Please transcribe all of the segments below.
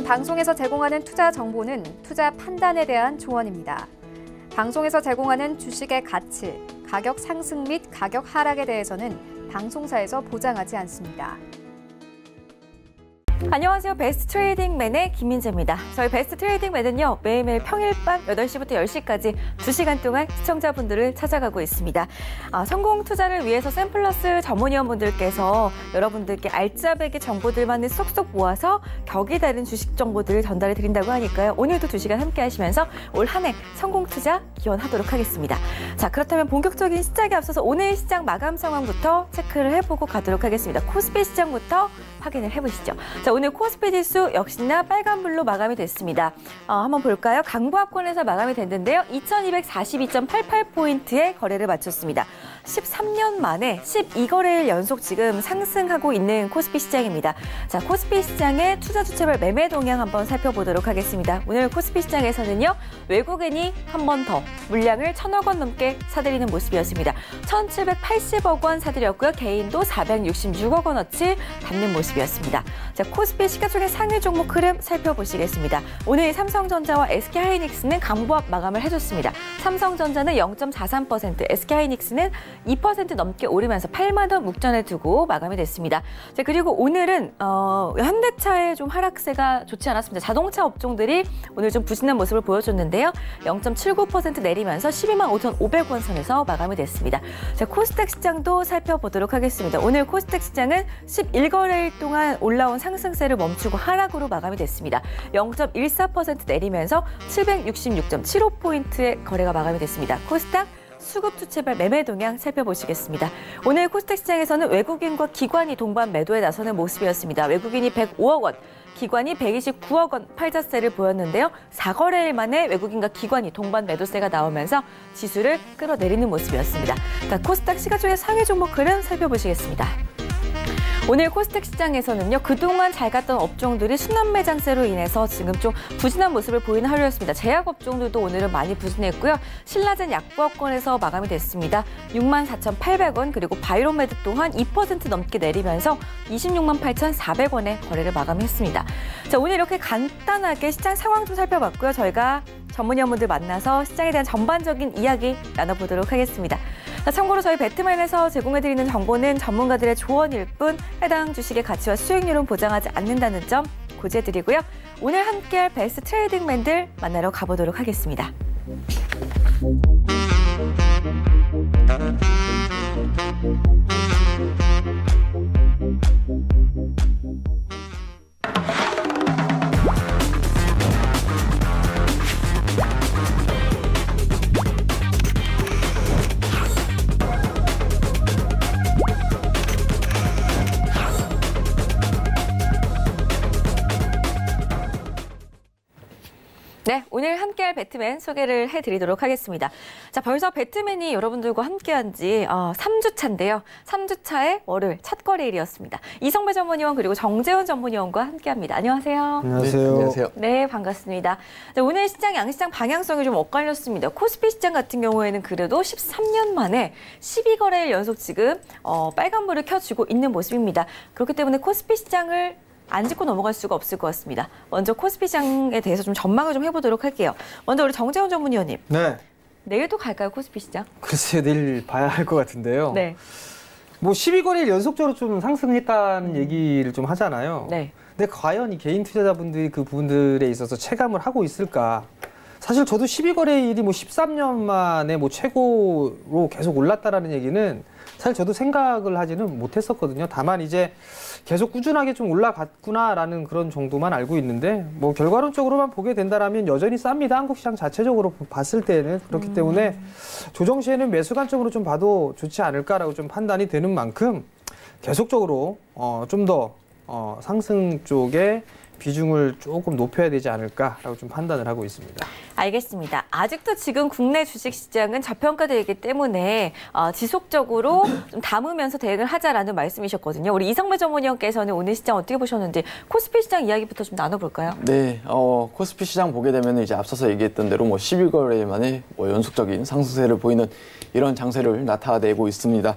방송에서 제공하는 투자 정보는 투자 판단에 대한 조언입니다. 방송에서 제공하는 주식의 가치, 가격 상승 및 가격 하락에 대해서는 방송사에서 보장하지 않습니다. 안녕하세요. 베스트 트레이딩맨의 김민재입니다. 저희 베스트 트레이딩맨은요, 매일매일 평일 밤 8시부터 10시까지 2시간 동안 시청자분들을 찾아가고 있습니다. 성공 투자를 위해서 샘플러스 전문위원분들께서 여러분들께 알짜배기 정보들만을 쏙쏙 모아서 격이 다른 주식 정보들을 전달해 드린다고 하니까요. 오늘도 2시간 함께 하시면서 올 한 해 성공 투자 기원하도록 하겠습니다. 자, 그렇다면 본격적인 시작에 앞서서 오늘 시장 마감 상황부터 체크를 해보고 가도록 하겠습니다. 코스피 시장부터 확인을 해보시죠. 자, 오늘 코스피 지수 역시나 빨간불로 마감이 됐습니다. 한번 볼까요? 강보합권에서 마감이 됐는데요. 2242.88포인트의 거래를 마쳤습니다. 13년 만에 12거래일 연속 지금 상승하고 있는 코스피 시장입니다. 자, 코스피 시장의 투자 주체별 매매 동향 한번 살펴보도록 하겠습니다. 오늘 코스피 시장에서는요, 외국인이 한 번 더 물량을 1,000억 원 넘게 사들이는 모습이었습니다. 1,780억 원 사들였고요. 개인도 466억 원어치 담는 모습이었습니다. 자, 코스피 시가총액 상위 종목 흐름 살펴보시겠습니다. 오늘 삼성전자와 SK하이닉스는 강보합 마감을 해줬습니다. 삼성전자는 0.43%, SK하이닉스는 2% 넘게 오르면서 8만 원 목전에 두고 마감이 됐습니다. 자, 그리고 오늘은 현대차의 좀 하락세가 좋지 않았습니다. 자동차 업종들이 오늘 좀 부진한 모습을 보여줬는데요. 0.79% 내리면서 12만 5,500원 선에서 마감이 됐습니다. 자, 코스닥 시장도 살펴보도록 하겠습니다. 오늘 코스닥 시장은 11거래일 동안 올라온 상승세를 멈추고 하락으로 마감이 됐습니다. 0.14% 내리면서 766.75포인트의 거래가 마감이 됐습니다. 코스닥 수급 주체별 매매 동향 살펴보시겠습니다. 오늘 코스닥 시장에서는 외국인과 기관이 동반 매도에 나서는 모습이었습니다. 외국인이 105억 원, 기관이 129억 원 팔자세를 보였는데요. 4거래일 만에 외국인과 기관이 동반 매도세가 나오면서 지수를 끌어내리는 모습이었습니다. 자, 코스닥 시가총액 상위 종목 흐름 살펴보시겠습니다. 오늘 코스닥 시장에서는요, 그동안 잘 갔던 업종들이 순환매 장세로 인해서 지금 좀 부진한 모습을 보이는 하루였습니다. 제약 업종들도 오늘은 많이 부진했고요. 신라젠 약부업권에서 마감이 됐습니다. 64,800원, 그리고 바이로메드 또한 2% 넘게 내리면서 26만 8,400원에 거래를 마감했습니다. 자, 오늘 이렇게 간단하게 시장 상황 좀 살펴봤고요. 저희가 전문위원분들 만나서 시장에 대한 전반적인 이야기 나눠보도록 하겠습니다. 자, 참고로 저희 배트맨에서 제공해드리는 정보는 전문가들의 조언일 뿐 해당 주식의 가치와 수익률은 보장하지 않는다는 점 고지해드리고요. 오늘 함께할 베스트 트레이딩맨들 만나러 가보도록 하겠습니다. 네, 오늘 함께할 배트맨 소개를 해드리도록 하겠습니다. 자, 벌써 배트맨이 여러분들과 함께한 지 3주차인데요. 3주차의 월요일 첫 거래일이었습니다. 이성배 전문위원 그리고 정재훈 전문위원과 함께합니다. 안녕하세요. 안녕하세요. 네, 안녕하세요. 네, 반갑습니다. 자, 오늘 시장 양시장 방향성이 좀 엇갈렸습니다. 코스피 시장 같은 경우에는 그래도 13년 만에 12거래일 연속 지금 빨간불을 켜주고 있는 모습입니다. 그렇기 때문에 코스피 시장을 안 짚고 넘어갈 수가 없을 것 같습니다. 먼저 코스피 시장에 대해서 좀 전망을 좀 해보도록 할게요. 먼저 우리 정재훈 전문위원님. 네. 내일도 갈까요, 코스피 시장? 글쎄요, 내일 봐야 할 것 같은데요. 네. 뭐 12거래일 연속적으로 좀 상승했다는 얘기를 좀 하잖아요. 네. 근데 과연 이 개인 투자자분들이 그 부분들에 있어서 체감을 하고 있을까? 사실 저도 12거래일이 뭐 13년 만에 뭐 최고로 계속 올랐다라는 얘기는 사실 저도 생각을 하지는 못했었거든요. 다만 이제 계속 꾸준하게 좀 올라갔구나라는 그런 정도만 알고 있는데 뭐 결과론적으로만 보게 된다라면 여전히 쌉니다. 한국 시장 자체적으로 봤을 때는. 그렇기 때문에 조정 시에는 매수 관점으로 좀 봐도 좋지 않을까라고 좀 판단이 되는 만큼 계속적으로 좀 더 상승 쪽에 비중을 조금 높여야 되지 않을까라고 좀 판단을 하고 있습니다. 알겠습니다. 아직도 지금 국내 주식시장은 저평가되기 때문에 지속적으로 좀 담으면서 대응을 하자라는 말씀이셨거든요. 우리 이성배 전문위원께서는 오늘 시장 어떻게 보셨는지 코스피 시장 이야기부터 좀 나눠볼까요? 네, 코스피 시장 보게 되면 이제 앞서서 얘기했던 대로 뭐 12거래 만에 뭐 연속적인 상승세를 보이는 이런 장세를 나타내고 있습니다.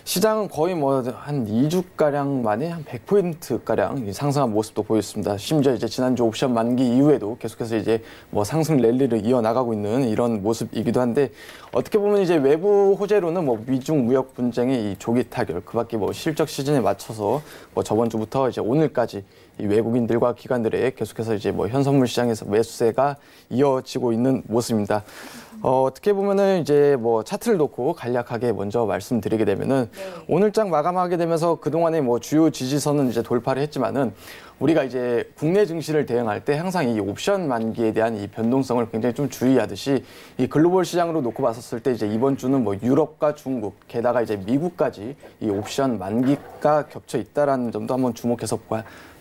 시장은 거의 뭐 한 2주가량 만에 한 100%가량 상승한 모습도 보였습니다. 심지어 이제 지난주 옵션 만기 이후에도 계속해서 이제 뭐 상승 랠리를 이어나가고 있는 이런 모습이기도 한데, 어떻게 보면 이제 외부 호재로는 뭐 미중 무역 분쟁의 이 조기 타결, 그밖에 뭐 실적 시즌에 맞춰서 뭐 저번 주부터 이제 오늘까지 이 외국인들과 기관들의 계속해서 이제 뭐 현선물 시장에서 매수세가 이어지고 있는 모습입니다. 어떻게 보면은 이제 뭐 차트를 놓고 간략하게 먼저 말씀드리게 되면은, 오늘장 마감하게 되면서 그동안의 뭐 주요 지지선은 이제 돌파를 했지만은, 우리가 이제 국내 증시를 대응할 때 항상 이 옵션 만기에 대한 이 변동성을 굉장히 좀 주의하듯이, 이 글로벌 시장으로 놓고 봤었을 때 이제 이번 주는 뭐 유럽과 중국, 게다가 이제 미국까지 이 옵션 만기가 겹쳐 있다라는 점도 한번 주목해서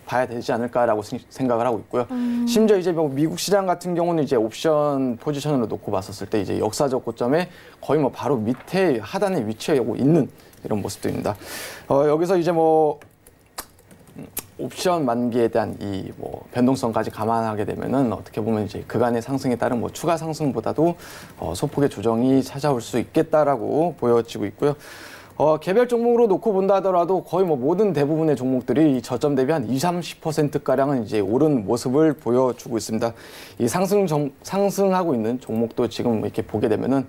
봐야 되지 않을까라고 생각을 하고 있고요. 심지어 이제 뭐 미국 시장 같은 경우는 이제 옵션 포지션으로 놓고 봤었을 때 이제 역사적 고점에 거의 뭐 바로 밑에 하단에 위치하고 있는 이런 모습들입니다. 여기서 이제 뭐 옵션 만기에 대한 이 뭐 변동성까지 감안하게 되면은, 어떻게 보면 이제 그간의 상승에 따른 뭐 추가 상승보다도 소폭의 조정이 찾아올 수 있겠다라고 보여지고 있고요. 개별 종목으로 놓고 본다 하더라도 거의 뭐 모든 대부분의 종목들이 저점 대비 한 20-30%가량은 이제 오른 모습을 보여주고 있습니다. 이 상승하고 있는 종목도 지금 이렇게 보게 되면은,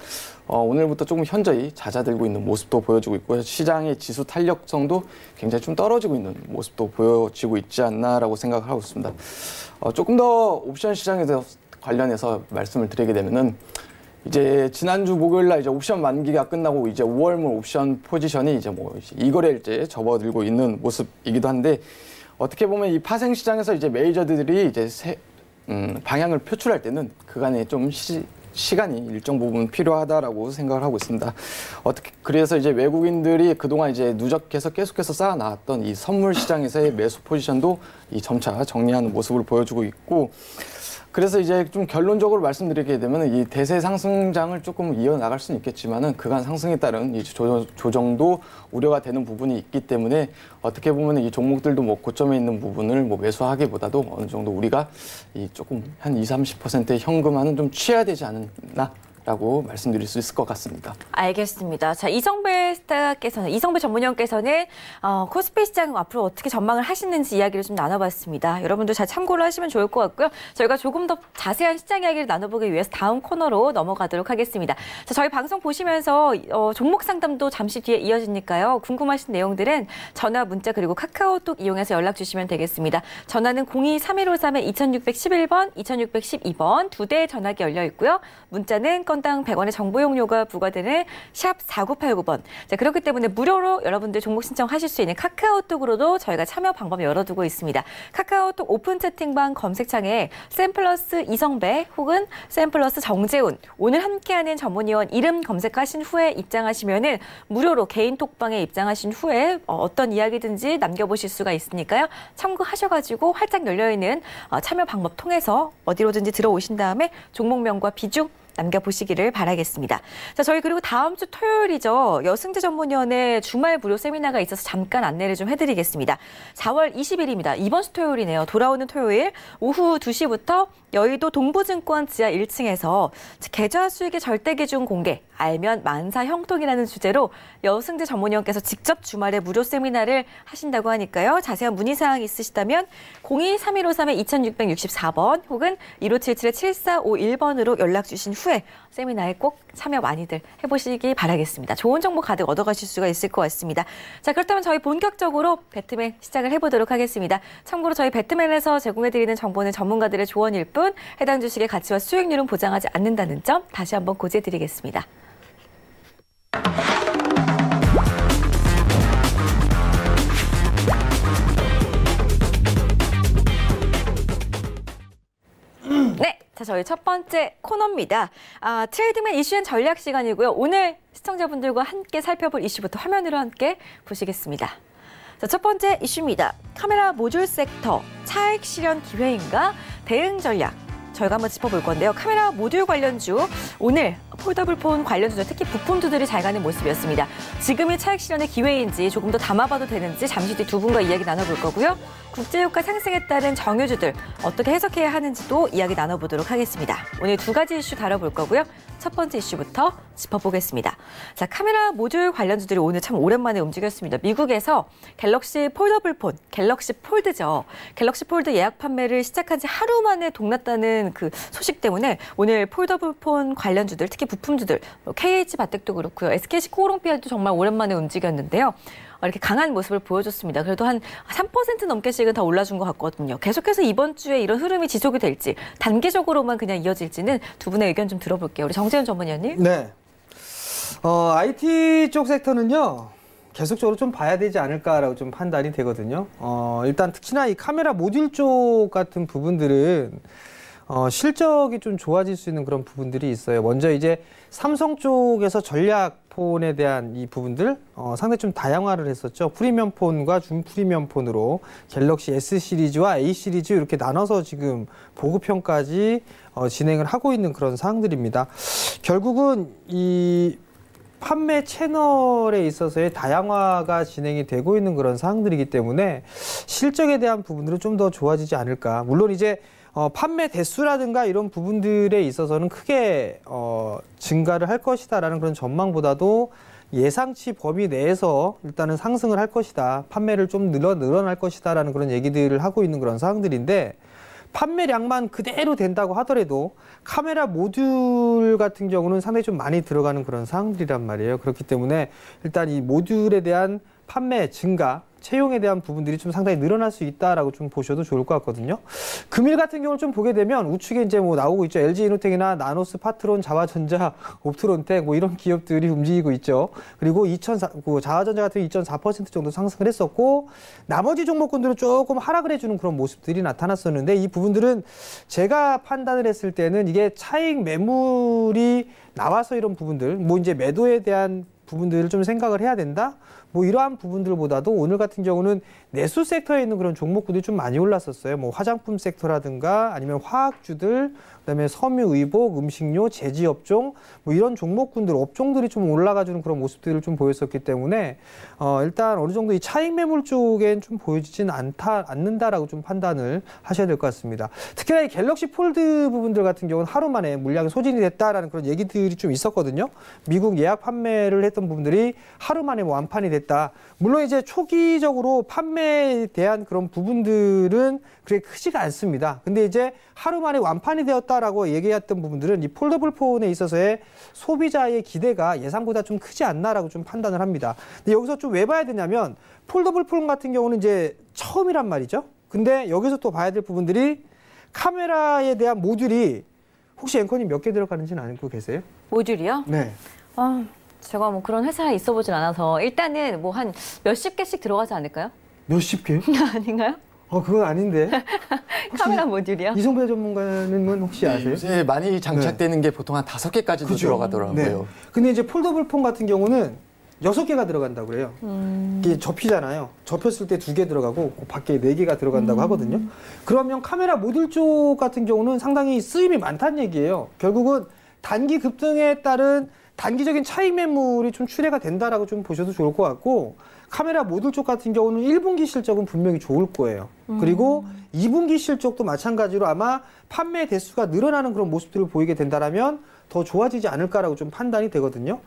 오늘부터 조금 현저히 잦아들고 있는 모습도 보여주고 있고요. 시장의 지수 탄력성도 굉장히 좀 떨어지고 있는 모습도 보여지고 있지 않나라고 생각을 하고 있습니다. 조금 더 옵션 시장에 대해서 관련해서 말씀을 드리게 되면은, 이제 지난주 목요일날 이제 옵션 만기가 끝나고 이제 5월물 옵션 포지션이 이제 뭐 2거래일째 접어들고 있는 모습이기도 한데, 어떻게 보면 이 파생 시장에서 이제 메이저들이 이제 방향을 표출할 때는 그간에 좀 시간이 일정 부분 필요하다라고 생각을 하고 있습니다. 그래서 이제 외국인들이 그동안 이제 누적해서 계속해서 쌓아놨던 이 선물 시장에서의 매수 포지션도 이 점차 정리하는 모습을 보여주고 있고, 그래서 이제 좀 결론적으로 말씀드리게 되면, 이 대세 상승장을 조금 이어나갈 수는 있겠지만은 그간 상승에 따른 이 조정도 우려가 되는 부분이 있기 때문에, 어떻게 보면 이 종목들도 뭐 고점에 있는 부분을 뭐 매수하기보다도 어느 정도 우리가 이 조금 한 20-30%의 현금화는 좀 취해야 되지 않나 라고 말씀드릴 수 있을 것 같습니다. 알겠습니다. 자, 이성배 전문위원께서는 코스피 시장 앞으로 어떻게 전망을 하시는지 이야기를 좀 나눠봤습니다. 여러분도 잘 참고를 하시면 좋을 것 같고요. 저희가 조금 더 자세한 시장 이야기를 나눠보기 위해서 다음 코너로 넘어가도록 하겠습니다. 자, 저희 방송 보시면서 종목 상담도 잠시 뒤에 이어지니까요. 궁금하신 내용들은 전화, 문자 그리고 카카오톡 이용해서 연락 주시면 되겠습니다. 전화는 02-3153-2611번, 2612번 두 대의 전화기 열려 있고요. 문자는 건당 100원의 정보 용료가 부과되는 샵 4989번. 자, 그렇기 때문에 무료로 여러분들 종목 신청하실 수 있는 카카오톡으로도 저희가 참여 방법 열어두고 있습니다. 카카오톡 오픈 채팅방 검색창에 샘플러스 이성배 혹은 샘플러스 정재훈, 오늘 함께하는 전문위원 이름 검색하신 후에 입장하시면은 무료로 개인 톡방에 입장하신 후에 어떤 이야기든지 남겨보실 수가 있으니까요. 참고하셔가지고 활짝 열려있는 참여 방법 통해서 어디로든지 들어오신 다음에 종목명과 비중 남겨보시기를 바라겠습니다. 자, 저희 그리고 다음 주 토요일이죠. 여승재 전문위원의 주말 무료 세미나가 있어서 잠깐 안내를 좀 해드리겠습니다. 4월 20일입니다. 이번 주 토요일이네요. 돌아오는 토요일 오후 2시부터 여의도 동부증권 지하 1층에서 계좌 수익의 절대 기준 공개, 알면 만사 형통이라는 주제로 여승재 전문위원께서 직접 주말에 무료 세미나를 하신다고 하니까요. 자세한 문의사항 있으시다면 02-3153-2664번 혹은 1577-7451번으로 연락 주신 후에 세미나에 꼭 참여 많이들 해보시기 바라겠습니다. 좋은 정보 가득 얻어가실 수가 있을 것 같습니다. 자, 그렇다면 저희 본격적으로 배트맨 시작을 해보도록 하겠습니다. 참고로 저희 배트맨에서 제공해드리는 정보는 전문가들의 조언일 뿐 해당 주식의 가치와 수익률은 보장하지 않는다는 점 다시 한번 고지해드리겠습니다. 네, 자, 저희 첫 번째 코너입니다. 트레이딩맨 이슈앤 전략 시간이고요. 오늘 시청자분들과 함께 살펴볼 이슈부터 화면으로 함께 보시겠습니다. 자, 첫 번째 이슈입니다. 카메라 모듈 섹터 차익 실현 기회인가 대응 전략. 저희가 한번 짚어볼 건데요. 카메라 모듈 관련주, 오늘 폴더블폰 관련주들, 특히 부품주들이 잘 가는 모습이었습니다. 지금이 차익 실현의 기회인지 조금 더 담아봐도 되는지 잠시 뒤 두 분과 이야기 나눠볼 거고요. 국제유가 상승에 따른 정유주들 어떻게 해석해야 하는지도 이야기 나눠보도록 하겠습니다. 오늘 두 가지 이슈 다뤄볼 거고요. 첫 번째 이슈부터 짚어보겠습니다. 자, 카메라 모듈 관련주들이 오늘 참 오랜만에 움직였습니다. 미국에서 갤럭시 폴더블폰, 갤럭시 폴드죠. 갤럭시 폴드 예약 판매를 시작한 지 하루 만에 동났다는 그 소식 때문에 오늘 폴더블폰 관련주들, 특히 부품주들, KH바텍도 그렇고요. SKC 코오롱PR도 정말 오랜만에 움직였는데요. 이렇게 강한 모습을 보여줬습니다. 그래도 한 3% 넘게씩은 더 올라준 것 같거든요. 계속해서 이번 주에 이런 흐름이 지속이 될지, 단기적으로만 그냥 이어질지는 두 분의 의견 좀 들어볼게요. 우리 정재훈 전문위원님. 네. IT 쪽 섹터는요, 계속적으로 좀 봐야 되지 않을까라고 좀 판단이 되거든요. 일단 특히나 이 카메라 모듈 쪽 같은 부분들은 실적이 좀 좋아질 수 있는 그런 부분들이 있어요. 먼저 이제 삼성 쪽에서 전략폰에 대한 이 부분들 상당히 좀 다양화를 했었죠. 프리미엄 폰과 준프리미엄 폰으로 갤럭시 S 시리즈와 A 시리즈 이렇게 나눠서 지금 보급형까지 진행을 하고 있는 그런 사항들입니다. 결국은 이 판매 채널에 있어서의 다양화가 진행이 되고 있는 그런 사항들이기 때문에 실적에 대한 부분들은 좀 더 좋아지지 않을까. 물론 이제 판매 대수라든가 이런 부분들에 있어서는 크게 증가를 할 것이다라는 그런 전망보다도 예상치 범위 내에서 일단은 상승을 할 것이다. 판매를 좀 늘어날 것이다라는 그런 얘기들을 하고 있는 그런 사항들인데, 판매량만 그대로 된다고 하더라도 카메라 모듈 같은 경우는 상당히 좀 많이 들어가는 그런 사항들이란 말이에요. 그렇기 때문에 일단 이 모듈에 대한 판매 증가, 채용에 대한 부분들이 좀 상당히 늘어날 수 있다라고 좀 보셔도 좋을 것 같거든요. 금일 같은 경우를 좀 보게 되면 우측에 이제 뭐 나오고 있죠. LG 이노텍이나 나노스, 파트론, 자화전자, 옵트론텍 뭐 이런 기업들이 움직이고 있죠. 그리고 자화전자 같은 경우 2.4% 정도 상승을 했었고, 나머지 종목군들은 조금 하락을 해주는 그런 모습들이 나타났었는데, 이 부분들은 제가 판단을 했을 때는 이게 차익 매물이 나와서 이런 부분들, 뭐 이제 매도에 대한 부분들을 좀 생각을 해야 된다? 뭐 이러한 부분들보다도 오늘 같은 경우는 내수 섹터에 있는 그런 종목들이 좀 많이 올랐었어요. 뭐 화장품 섹터라든가 아니면 화학주들, 그다음에 섬유, 의복, 음식료, 제지업종 뭐 이런 종목군들, 업종들이 좀 올라가주는 그런 모습들을 좀 보였었기 때문에 일단 어느 정도 이 차익 매물 쪽엔 좀 보여지진 않는다라고 좀 판단을 하셔야 될 것 같습니다. 특히나 이 갤럭시 폴드 부분들 같은 경우는 하루 만에 물량이 소진이 됐다라는 그런 얘기들이 좀 있었거든요. 미국 예약 판매를 했던 부분들이 하루 만에 뭐 완판이 됐다. 물론 이제 초기적으로 판매에 대한 그런 부분들은 그렇게 크지가 않습니다. 근데 이제 하루 만에 완판이 되었다라고 얘기했던 부분들은 이 폴더블 폰에 있어서의 소비자의 기대가 예상보다 좀 크지 않나라고 좀 판단을 합니다. 근데 여기서 좀 왜 봐야 되냐면, 폴더블 폰 같은 경우는 이제 처음이란 말이죠. 근데 여기서 또 봐야 될 부분들이 카메라에 대한 모듈이 혹시 앵커님 몇 개 들어가는지는 알고 계세요? 모듈이요? 네. 제가 뭐 그런 회사에 있어 보진 않아서 일단은 뭐 한 몇십 개씩 들어가지 않을까요? 몇십 개? 아닌가요? 그건 아닌데. 카메라 모듈이요? 이성배 전문가는 혹시 아세요? 요새 많이 장착되는 게 보통 한 5개까지도 그죠? 들어가더라고요. 네. 근데 이제 폴더블 폰 같은 경우는 6개가 들어간다고 그래요. 이게 접히잖아요. 접혔을 때 2개 들어가고 그 밖에 4개가 들어간다고 하거든요. 그러면 카메라 모듈 쪽 같은 경우는 상당히 쓰임이 많다는 얘기예요. 결국은 단기 급등에 따른 단기적인 차익 매물이 좀 출회가 된다라고 좀 보셔도 좋을 것 같고, 카메라 모듈 쪽 같은 경우는 1분기 실적은 분명히 좋을 거예요. 그리고 2분기 실적도 마찬가지로 아마 판매 대수가 늘어나는 그런 모습들을 보이게 된다라면 더 좋아지지 않을까라고 좀 판단이 되거든요.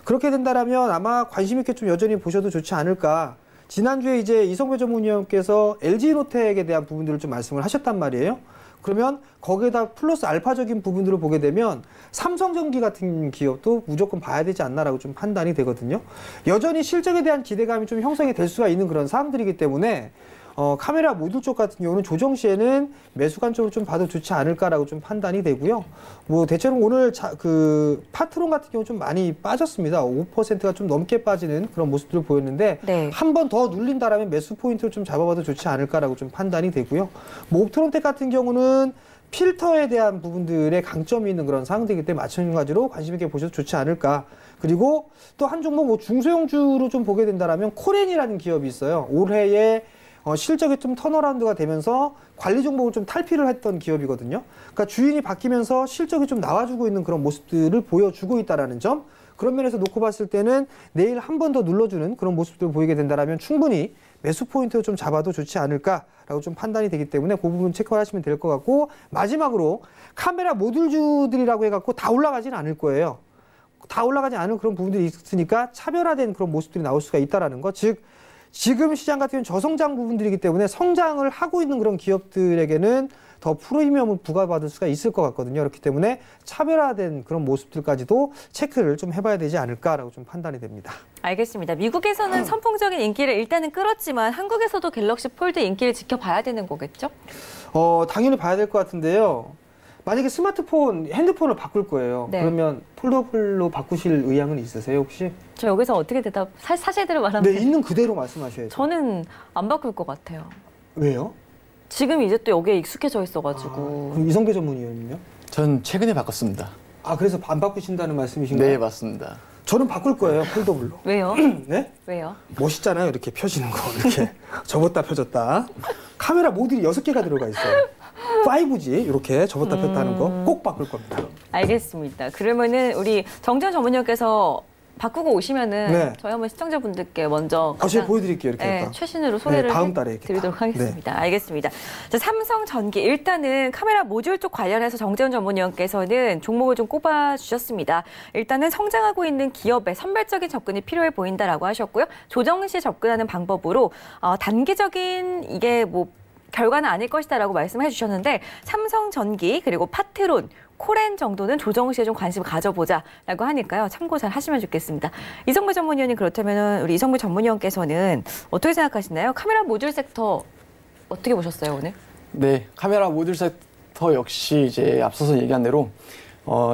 그렇게 된다라면 아마 관심 있게 좀 여전히 보셔도 좋지 않을까. 지난주에 이제 이성배 전문위원께서 LG이노텍에 대한 부분들을 좀 말씀을 하셨단 말이에요. 그러면 거기에다 플러스 알파적인 부분들을 보게 되면 삼성전기 같은 기업도 무조건 봐야 되지 않나라고 좀 판단이 되거든요. 여전히 실적에 대한 기대감이 좀 형성이 될 수가 있는 그런 사항들이기 때문에 카메라 모듈 쪽 같은 경우는 조정 시에는 매수 관점으로 좀 봐도 좋지 않을까라고 좀 판단이 되고요. 뭐 대체로 오늘 파트론 같은 경우 좀 많이 빠졌습니다. 5%가 좀 넘게 빠지는 그런 모습들을 보였는데, 네. 한 번 더 눌린다라면 매수 포인트를 좀 잡아봐도 좋지 않을까라고 좀 판단이 되고요. 뭐 옵트론텍 같은 경우는 필터에 대한 부분들의 강점이 있는 그런 상황이기 때문에 마찬가지로 관심 있게 보셔도 좋지 않을까. 그리고 또 한 종목 뭐 중소형주로 좀 보게 된다라면 코렌이라는 기업이 있어요. 올해에 실적이 좀 턴어라운드가 되면서 관리 종목을 좀 탈피를 했던 기업이거든요. 그러니까 주인이 바뀌면서 실적이 좀 나와주고 있는 그런 모습들을 보여주고 있다라는 점. 그런 면에서 놓고 봤을 때는 내일 한 번 더 눌러주는 그런 모습들을 보이게 된다면 충분히 매수 포인트를 좀 잡아도 좋지 않을까라고 좀 판단이 되기 때문에 그 부분 체크하시면 될 것 같고, 마지막으로 카메라 모듈주들이라고 해갖고 다 올라가지는 않을 거예요. 다 올라가지 않은 그런 부분들이 있으니까 차별화된 그런 모습들이 나올 수가 있다라는 거. 즉 지금 시장 같은 경우는 저성장 부분들이기 때문에 성장을 하고 있는 그런 기업들에게는 더 프리미엄을 부과받을 수가 있을 것 같거든요. 그렇기 때문에 차별화된 그런 모습들까지도 체크를 좀 해봐야 되지 않을까라고 좀 판단이 됩니다. 알겠습니다. 미국에서는 선풍적인 인기를 일단은 끌었지만 한국에서도 갤럭시 폴드 인기를 지켜봐야 되는 거겠죠? 당연히 봐야 될 것 같은데요. 만약에 스마트폰, 핸드폰을 바꿀 거예요. 네. 그러면 폴더블로 바꾸실 의향은 있으세요, 혹시? 저 여기서 어떻게 사실대로 말하면 네, 있는 그대로 말씀하셔야죠. 저는 안 바꿀 것 같아요. 왜요? 지금 이제 또 여기에 익숙해져 있어가지고. 그럼 이성배 전문위원님요? 전 최근에 바꿨습니다. 그래서 안 바꾸신다는 말씀이신가요? 네, 맞습니다. 저는 바꿀 거예요, 폴더블로. 왜요? 네? 왜요? 멋있잖아요, 이렇게 펴지는 거. 이렇게 접었다 펴졌다. 카메라 모듈이 6개가 들어가 있어요. 5G 이렇게 접었다 폈다 하는 거 꼭 바꿀 겁니다. 알겠습니다. 그러면은 우리 정전 전문위원께서 바꾸고 오시면은 네. 저희 한번 시청자분들께 먼저 제가 보여드릴게요, 이렇게. 네, 최신으로 소개를 다음 달에 이렇게 드리도록 다. 하겠습니다. 알겠습니다. 자, 삼성전기 일단은 카메라 모듈 쪽 관련해서 정재훈 전문위원께서는 종목을 좀 꼽아주셨습니다. 일단은 성장하고 있는 기업에 선별적인 접근이 필요해 보인다라고 하셨고요. 조정 시 접근하는 방법으로 단기적인 이게 뭐 결과는 아닐 것이다라고 말씀해 주셨는데 삼성전기 그리고 파트론, 코렌 정도는 조정 시에 좀 관심을 가져보자라고 하니까요. 참고 잘 하시면 좋겠습니다. 이성배 전문위원님, 그렇다면 우리 이성배 전문위원께서는 어떻게 생각하시나요? 카메라 모듈 섹터 어떻게 보셨어요, 오늘? 네, 카메라 모듈 섹터 역시 이제 앞서서 얘기한 대로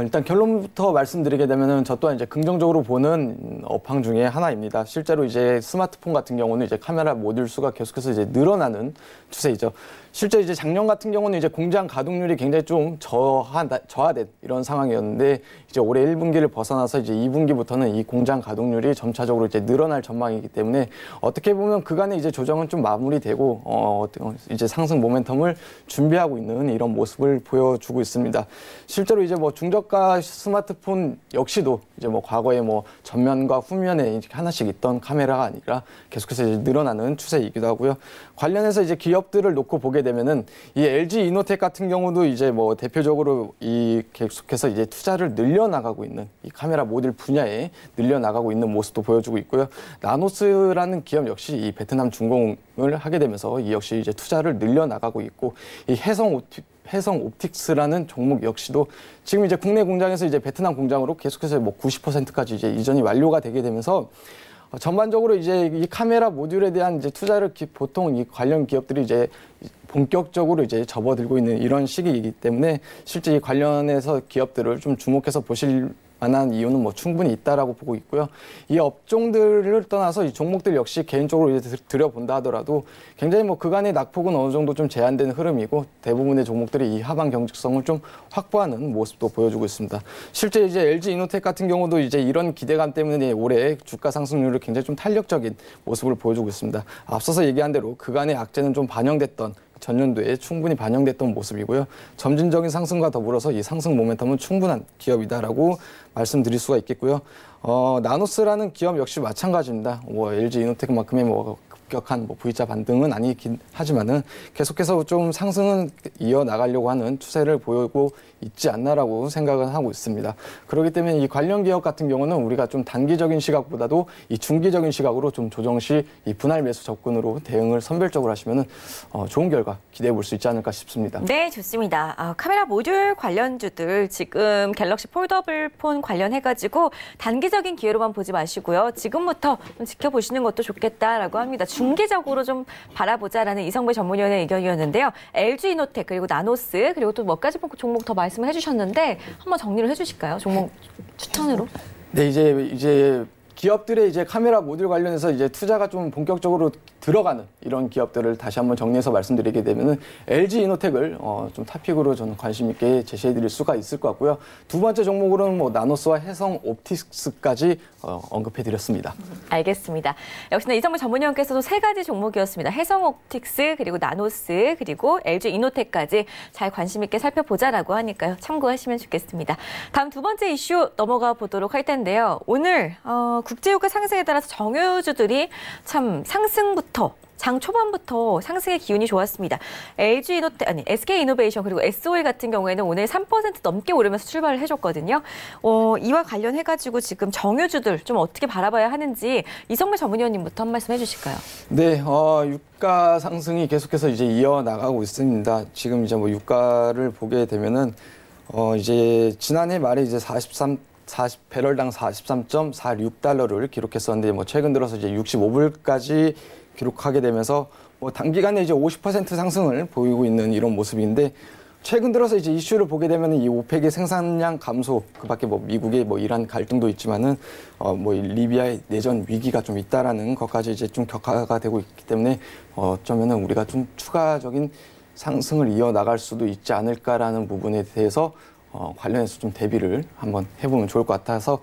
일단 결론부터 말씀드리게 되면은 저 또한 이제 긍정적으로 보는 업황 중에 하나입니다. 실제로 이제 스마트폰 같은 경우는 이제 카메라 모듈 수가 계속해서 이제 늘어나는 추세이죠. 실제 이제 작년 같은 경우는 이제 공장 가동률이 굉장히 좀 저하된 이런 상황이었는데 이제 올해 1분기를 벗어나서 이제 2분기부터는 이 공장 가동률이 점차적으로 이제 늘어날 전망이기 때문에 어떻게 보면 그간의 이제 조정은 좀 마무리되고 이제 상승 모멘텀을 준비하고 있는 이런 모습을 보여주고 있습니다. 실제로 이제 뭐 중저가 스마트폰 역시도 이제 뭐 과거에 뭐 전면과 후면에 하나씩 있던 카메라가 아니라 계속해서 이제 늘어나는 추세이기도 하고요. 관련해서 이제 기업들을 놓고 보게 되면은 이 LG 이노텍 같은 경우도 이제 뭐 대표적으로 이 계속해서 이제 투자를 늘려나가고 있는 이 카메라 모듈 분야에 늘려나가고 있는 모습도 보여주고 있고요. 나노스라는 기업 역시 이 베트남 준공을 하게 되면서 이 역시 이제 투자를 늘려나가고 있고 이 해성 옵틱스라는 종목 역시도 지금 이제 국내 공장에서 이제 베트남 공장으로 계속해서 뭐 90%까지 이제 이전이 완료가 되게 되면서 전반적으로 이제 이 카메라 모듈에 대한 이제 투자를 보통 이 관련 기업들이 이제 본격적으로 이제 접어들고 있는 이런 시기이기 때문에 실제 이 관련해서 기업들을 좀 주목해서 보실 만한 이유는 뭐 충분히 있다라고 보고 있고요. 이 업종들을 떠나서 이 종목들 역시 개인적으로 이제 들여본다 하더라도 굉장히 뭐 그간의 낙폭은 어느 정도 좀 제한된 흐름이고 대부분의 종목들이 이 하방 경직성을 좀 확보하는 모습도 보여주고 있습니다. 실제 이제 LG 이노텍 같은 경우도 이제 이런 기대감 때문에 올해 주가 상승률을 굉장히 좀 탄력적인 모습을 보여주고 있습니다. 앞서서 얘기한 대로 그간의 악재는 좀 반영됐던 전년도에 충분히 반영됐던 모습이고요. 점진적인 상승과 더불어서 이 상승 모멘텀은 충분한 기업이다라고 말씀드릴 수가 있겠고요. 나노스라는 기업 역시 마찬가지입니다. 뭐 LG 이노텍만큼의 뭐 급격한 뭐 V자 반등은 아니긴 하지만은 계속해서 좀 상승은 이어나가려고 하는 추세를 보이고 있지 않나라고 생각은 하고 있습니다. 그렇기 때문에 이 관련 기업 같은 경우는 우리가 좀 단기적인 시각보다도 이 중기적인 시각으로 좀 조정 시 이 분할 매수 접근으로 대응을 선별적으로 하시면은 좋은 결과 기대해 볼 수 있지 않을까 싶습니다. 네, 좋습니다. 카메라 모듈 관련주들 지금 갤럭시 폴더블 폰 관련해가지고 단기적인 기회로만 보지 마시고요. 지금부터 좀 지켜보시는 것도 좋겠다라고 합니다. 중기적으로 좀 바라보자라는 이성배 전문위원의 의견이었는데요. LG 이노텍 그리고 나노스 그리고 또 몇 가지 종목 더 말씀을 해주셨는데 한번 정리를 해주실까요? 종목 추천으로? 네, 이제 기업들의 이제 카메라 모듈 관련해서 이제 투자가 좀 본격적으로 들어가는 이런 기업들을 다시 한번 정리해서 말씀드리게 되면은 LG 이노텍을 좀 탑픽으로 저는 관심 있게 제시해드릴 수가 있을 것 같고요. 두 번째 종목으로는 뭐 나노스와 해성 옵틱스까지 언급해드렸습니다. 알겠습니다. 역시나 이성무 전문위원께서도 세 가지 종목이었습니다. 해성 옵틱스, 그리고 나노스, 그리고 LG 이노텍까지 잘 관심 있게 살펴보자라고 하니까요. 참고하시면 좋겠습니다. 다음 두 번째 이슈 넘어가 보도록 할 텐데요. 오늘 국제유가 상승에 따라서 정유주들이 참 상승부터 장 초반부터 상승의 기운이 좋았습니다. SK이노베이션 그리고 SO일 같은 경우에는 오늘 3% 넘게 오르면서 출발을 해줬거든요. 이와 관련해가지고 지금 정유주들 좀 어떻게 바라봐야 하는지 이성무 전문위원님부터 한 말씀 해주실까요? 네, 유가 상승이 계속해서 이제 이어나가고 있습니다. 지금 이제 뭐 유가를 보게 되면은 이제 지난해 말에 이제 배럴당 43.46달러를 기록했었는데 뭐 최근 들어서 이제 65불까지 기록하게 되면서 뭐 단기간에 이제 50% 상승을 보이고 있는 이런 모습인데 최근 들어서 이제 이슈를 보게 되면 이 오펙의 생산량 감소, 그밖에 뭐 미국의 뭐 이란 갈등도 있지만은 뭐 리비아의 내전 위기가 좀 있다라는 것까지 이제 좀 격화가 되고 있기 때문에 어쩌면은 우리가 좀 추가적인 상승을 이어나갈 수도 있지 않을까라는 부분에 대해서 관련해서 좀 대비를 한번 해보면 좋을 것 같아서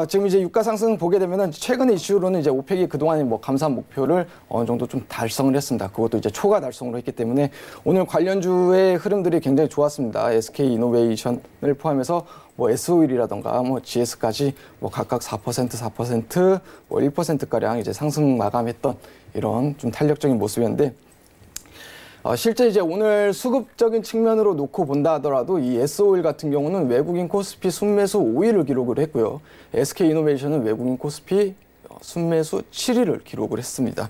지금 이제 유가 상승 보게 되면은 최근의 이슈로는 이제 오펙이 그동안에 뭐 감산 목표를 어느 정도 좀 달성을 했습니다. 그것도 이제 초과 달성으로 했기 때문에 오늘 관련주의 흐름들이 굉장히 좋았습니다. SK 이노베이션을 포함해서 뭐 SO일이라던가 뭐 GS까지 뭐 각각 4%, 뭐 1%가량 이제 상승 마감했던 이런 좀 탄력적인 모습이었는데 실제 이제 오늘 수급적인 측면으로 놓고 본다 하더라도 이 SO일 같은 경우는 외국인 코스피 순매수 5위를 기록을 했고요. SK이노베이션은 외국인 코스피 순매수 7위를 기록을 했습니다.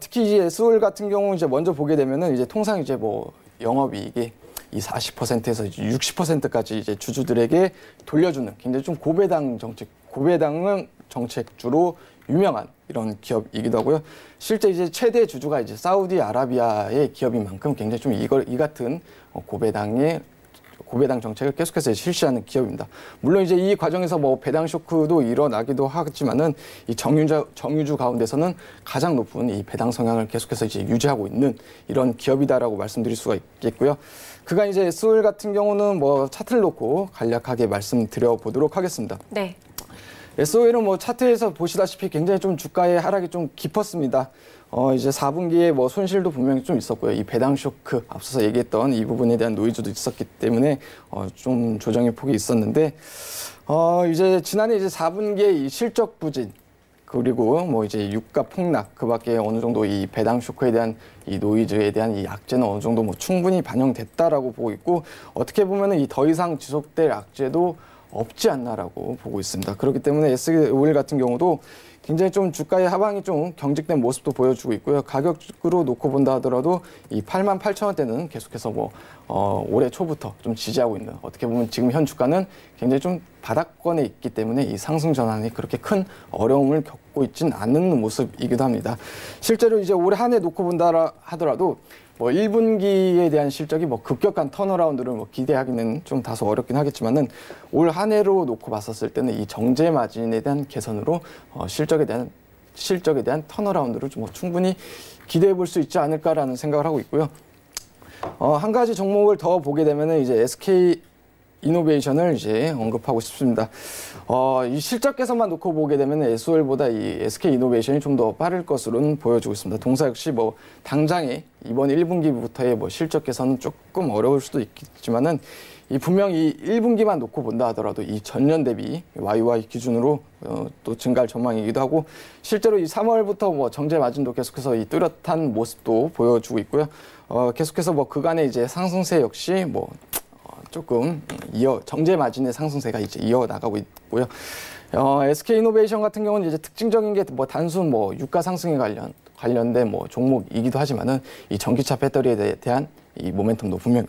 특히 이 SO일 같은 경우 이제 먼저 보게 되면은 이제 통상 이제 뭐 영업이익이 이 40%에서 60%까지 이제 주주들에게 돌려주는 굉장히 좀 고배당 정책주로 유명한 이런 기업이기도 하고요. 실제 이제 최대 주주가 이제 사우디아라비아의 기업인 만큼 굉장히 좀 이 같은 고배당 정책을 계속해서 실시하는 기업입니다. 물론 이제 이 과정에서 뭐 배당 쇼크도 일어나기도 하지만은 이 정유주 가운데서는 가장 높은 이 배당 성향을 계속해서 이제 유지하고 있는 이런 기업이다라고 말씀드릴 수가 있겠고요. 그간 이제 SO일 같은 경우는 뭐 차트를 놓고 간략하게 말씀드려 보도록 하겠습니다. 네. SO일은 뭐 차트에서 보시다시피 굉장히 좀 주가의 하락이 좀 깊었습니다. 이제 4분기에 뭐 손실도 분명히 좀 있었고요. 이 배당 쇼크 앞서서 얘기했던 이 부분에 대한 노이즈도 있었기 때문에 좀 조정의 폭이 있었는데 이제 지난해 이제 4분기에 이 실적 부진 그리고 뭐 이제 유가 폭락 그밖에 어느 정도 이 배당 쇼크에 대한 이 노이즈에 대한 이 악재는 어느 정도 뭐 충분히 반영됐다라고 보고 있고 어떻게 보면은 이 더 이상 지속될 악재도 없지 않나라고 보고 있습니다. 그렇기 때문에 SO일 같은 경우도 굉장히 좀 주가의 하방이 좀 경직된 모습도 보여주고 있고요. 가격으로 놓고 본다 하더라도 이 88,000원대는 계속해서 뭐 올해 초부터 좀 지지하고 있는 어떻게 보면 지금 현 주가는 굉장히 좀 바닥권에 있기 때문에 이 상승 전환이 그렇게 큰 어려움을 겪고 있지는 않는 모습이기도 합니다. 실제로 이제 올 한 해 놓고 본다 하더라도 뭐 1분기에 대한 실적이 뭐 급격한 턴어라운드를 뭐 기대하기는 좀 다소 어렵긴 하겠지만은 올 한 해로 놓고 봤었을 때는 이 정제 마진에 대한 개선으로 실적에 대한 턴어라운드를 좀 충분히 기대해 볼 수 있지 않을까라는 생각을 하고 있고요. 한 가지 종목을 더 보게 되면은 이제 SK 이노베이션을 이제 언급하고 싶습니다. 이 실적 개선만 놓고 보게 되면 SO일보다 이 SK 이노베이션이 좀 더 빠를 것으로는 보여지고 있습니다. 동사 역시 뭐 당장에 이번 1분기부터의 뭐 실적 개선은 조금 어려울 수도 있겠지만은 이 분명히 1분기만 놓고 본다 하더라도 이 전년 대비 YY 기준으로 또 증가할 전망이기도 하고 실제로 이 3월부터 뭐 정제 마진도 계속해서 이 뚜렷한 모습도 보여주고 있고요. 계속해서 뭐 그간의 이제 상승세 역시 뭐 조금 정제 마진의 상승세가 이제 이어나가고 있고요. SK이노베이션 같은 경우는 이제 특징적인 게 뭐 단순 뭐 유가 상승에 관련된 뭐 종목이기도 하지만은 이 전기차 배터리에 대한 이 모멘텀도 분명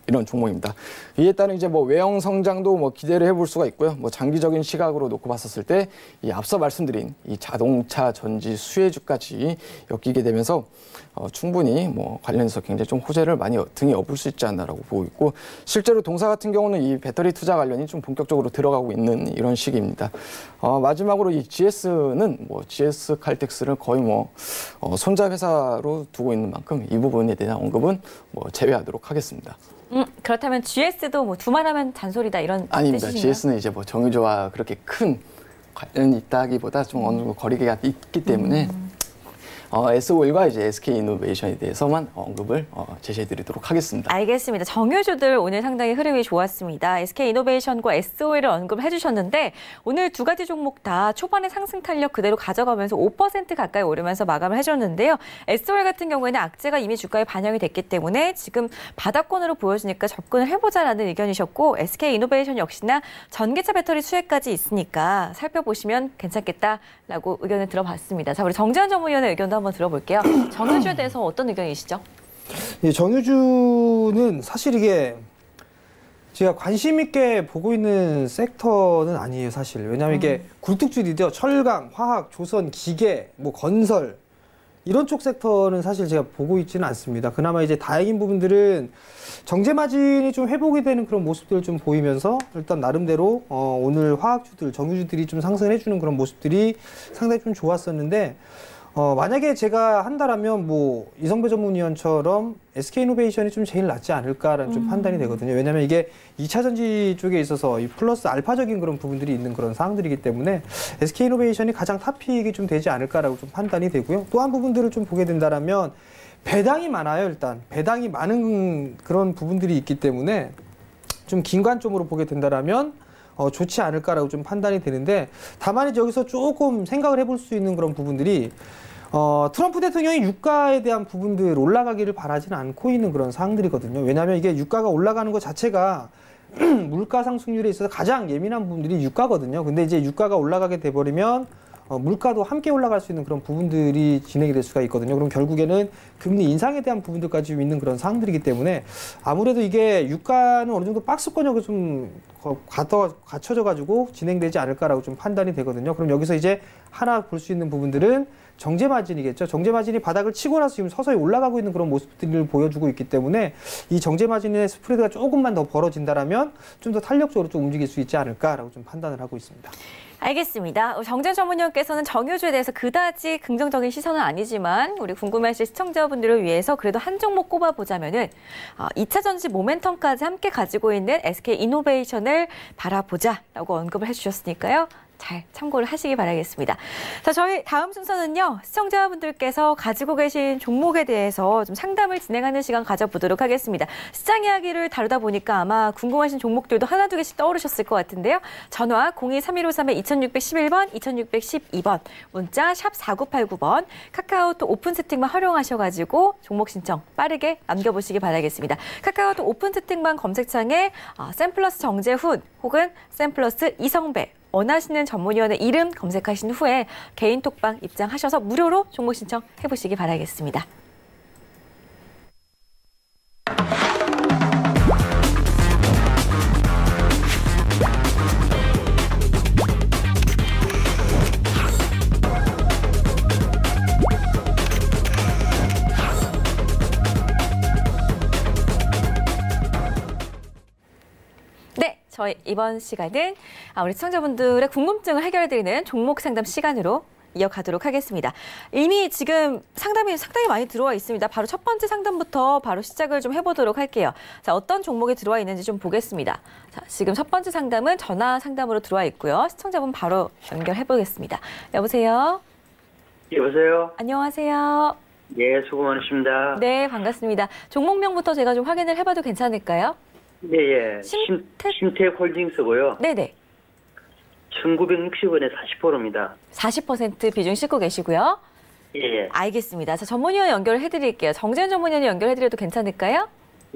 이런 종목입니다. 이에 따른 이제 뭐 외형 성장도 뭐 기대를 해볼 수가 있고요. 뭐 장기적인 시각으로 놓고 봤었을 때 이 앞서 말씀드린 이 자동차, 전지, 수혜주까지 엮이게 되면서 충분히 뭐 관련해서 굉장히 좀 호재를 많이 등에 업을 수 있지 않나라고 보고 있고, 실제로 동사 같은 경우는 이 배터리 투자 관련이 좀 본격적으로 들어가고 있는 이런 시기입니다. 마지막으로 이 GS는 뭐 GS 칼텍스를 거의 뭐 손자 회사로 두고 있는 만큼 이 부분에 대한 언급은 뭐 제외하도록 하겠습니다. 그렇다면 GS도 뭐 두말하면 잔소리다 이런 아닙니다. 뜻이신가요? GS는 이제 뭐 정유주와 그렇게 큰 관련이 있다기보다 좀 어느 정도 거리가 있기 때문에 S-오일과 이제 SK이노베이션에 대해서만 언급을 제시해드리도록 하겠습니다. 알겠습니다. 정유주들 오늘 상당히 흐름이 좋았습니다. SK이노베이션과 S-오일을 언급을 해주셨는데 오늘 두 가지 종목 다 초반에 상승 탄력 그대로 가져가면서 5% 가까이 오르면서 마감을 해줬는데요. S-오일 같은 경우에는 악재가 이미 주가에 반영이 됐기 때문에 지금 바닥권으로 보여주니까 접근을 해보자라는 의견이셨고, SK이노베이션 역시나 전기차 배터리 수혜까지 있으니까 살펴보시면 괜찮겠다라고 의견을 들어봤습니다. 자, 우리 정재환 전문위원의 의견도 한번 들어볼게요. 정유주에 대해서 어떤 의견이시죠? 예, 정유주는 사실 이게 제가 관심 있게 보고 있는 섹터는 아니에요, 사실. 왜냐하면 이게 굴뚝줄이죠. 철강, 화학, 조선, 기계, 뭐 건설 이런 쪽 섹터는 사실 제가 보고 있지는 않습니다. 그나마 이제 다행인 부분들은 정제 마진이 좀 회복이 되는 그런 모습들을 좀 보이면서 일단 나름대로 오늘 화학주들, 정유주들이 좀 상승해주는 그런 모습들이 상당히 좀 좋았었는데, 만약에 제가 한다라면 뭐 이성배 전문위원처럼 SK이노베이션이 좀 제일 낫지 않을까라는 좀 판단이 되거든요. 왜냐하면 이게 2차 전지 쪽에 있어서 이 플러스 알파적인 그런 부분들이 있는 그런 사항들이기 때문에 SK이노베이션이 가장 탑픽이 좀 되지 않을까라고 좀 판단이 되고요. 또 한 부분들을 좀 보게 된다라면 배당이 많아요. 일단 배당이 많은 그런 부분들이 있기 때문에 좀 긴관점으로 보게 된다라면 좋지 않을까라고 좀 판단이 되는데, 다만 이제 여기서 조금 생각을 해볼 수 있는 그런 부분들이 트럼프 대통령이 유가에 대한 부분들 올라가기를 바라지는 않고 있는 그런 사항들이거든요. 왜냐하면 이게 유가가 올라가는 것 자체가 물가 상승률에 있어서 가장 예민한 부분들이 유가거든요. 근데 이제 유가가 올라가게 돼버리면 물가도 함께 올라갈 수 있는 그런 부분들이 진행이 될 수가 있거든요. 그럼 결국에는 금리 인상에 대한 부분들까지 있는 그런 사항들이기 때문에 아무래도 이게 유가는 어느 정도 박스권역에 좀 갖춰져 가지고 진행되지 않을까라고 좀 판단이 되거든요. 그럼 여기서 이제 하나 볼 수 있는 부분들은 정제 마진이겠죠. 정제 마진이 바닥을 치고 나서 지금 서서히 올라가고 있는 그런 모습들을 보여주고 있기 때문에 이 정제 마진의 스프레드가 조금만 더 벌어진다라면 좀 더 탄력적으로 좀 움직일 수 있지 않을까라고 좀 판단을 하고 있습니다. 알겠습니다. 정재환 전문위원께서는 정유주에 대해서 그다지 긍정적인 시선은 아니지만 우리 궁금해하실 시청자분들을 위해서 그래도 한 종목 꼽아보자면은 2차 전지 모멘텀까지 함께 가지고 있는 SK이노베이션을 바라보자라고 언급을 해주셨으니까요. 잘 참고를 하시기 바라겠습니다. 자, 저희 다음 순서는요. 시청자분들께서 가지고 계신 종목에 대해서 좀 상담을 진행하는 시간 가져보도록 하겠습니다. 시장 이야기를 다루다 보니까 아마 궁금하신 종목들도 하나 두 개씩 떠오르셨을 것 같은데요. 전화 02-3153-2611번, 2612번, 문자 샵 4989번, 카카오톡 오픈 채팅만 활용하셔가지고 종목 신청 빠르게 남겨보시기 바라겠습니다. 카카오톡 오픈 채팅방 검색창에 샘플러스 정재훈 혹은 샘플러스 이성배 원하시는 전문위원의 이름 검색하신 후에 개인 톡방 입장하셔서 무료로 종목 신청해보시기 바라겠습니다. 저희 이번 시간은 우리 시청자분들의 궁금증을 해결해드리는 종목 상담 시간으로 이어가도록 하겠습니다. 이미 지금 상담이 상당히 많이 들어와 있습니다. 바로 첫 번째 상담부터 바로 시작을 좀 해보도록 할게요. 자, 어떤 종목이 들어와 있는지 좀 보겠습니다. 자, 지금 첫 번째 상담은 전화 상담으로 들어와 있고요. 시청자분 바로 연결해 보겠습니다. 여보세요? 여보세요? 안녕하세요. 예, 수고 많으십니다. 네, 반갑습니다. 종목명부터 제가 좀 확인을 해봐도 괜찮을까요? 네, 예. 심택홀딩스고요. 네네. 1960원에 40%입니다. 40% 비중 싣고 계시고요. 예, 예. 알겠습니다. 자, 전문위원 연결을 해드릴게요. 정재현 전문위원 연결해드려도 괜찮을까요?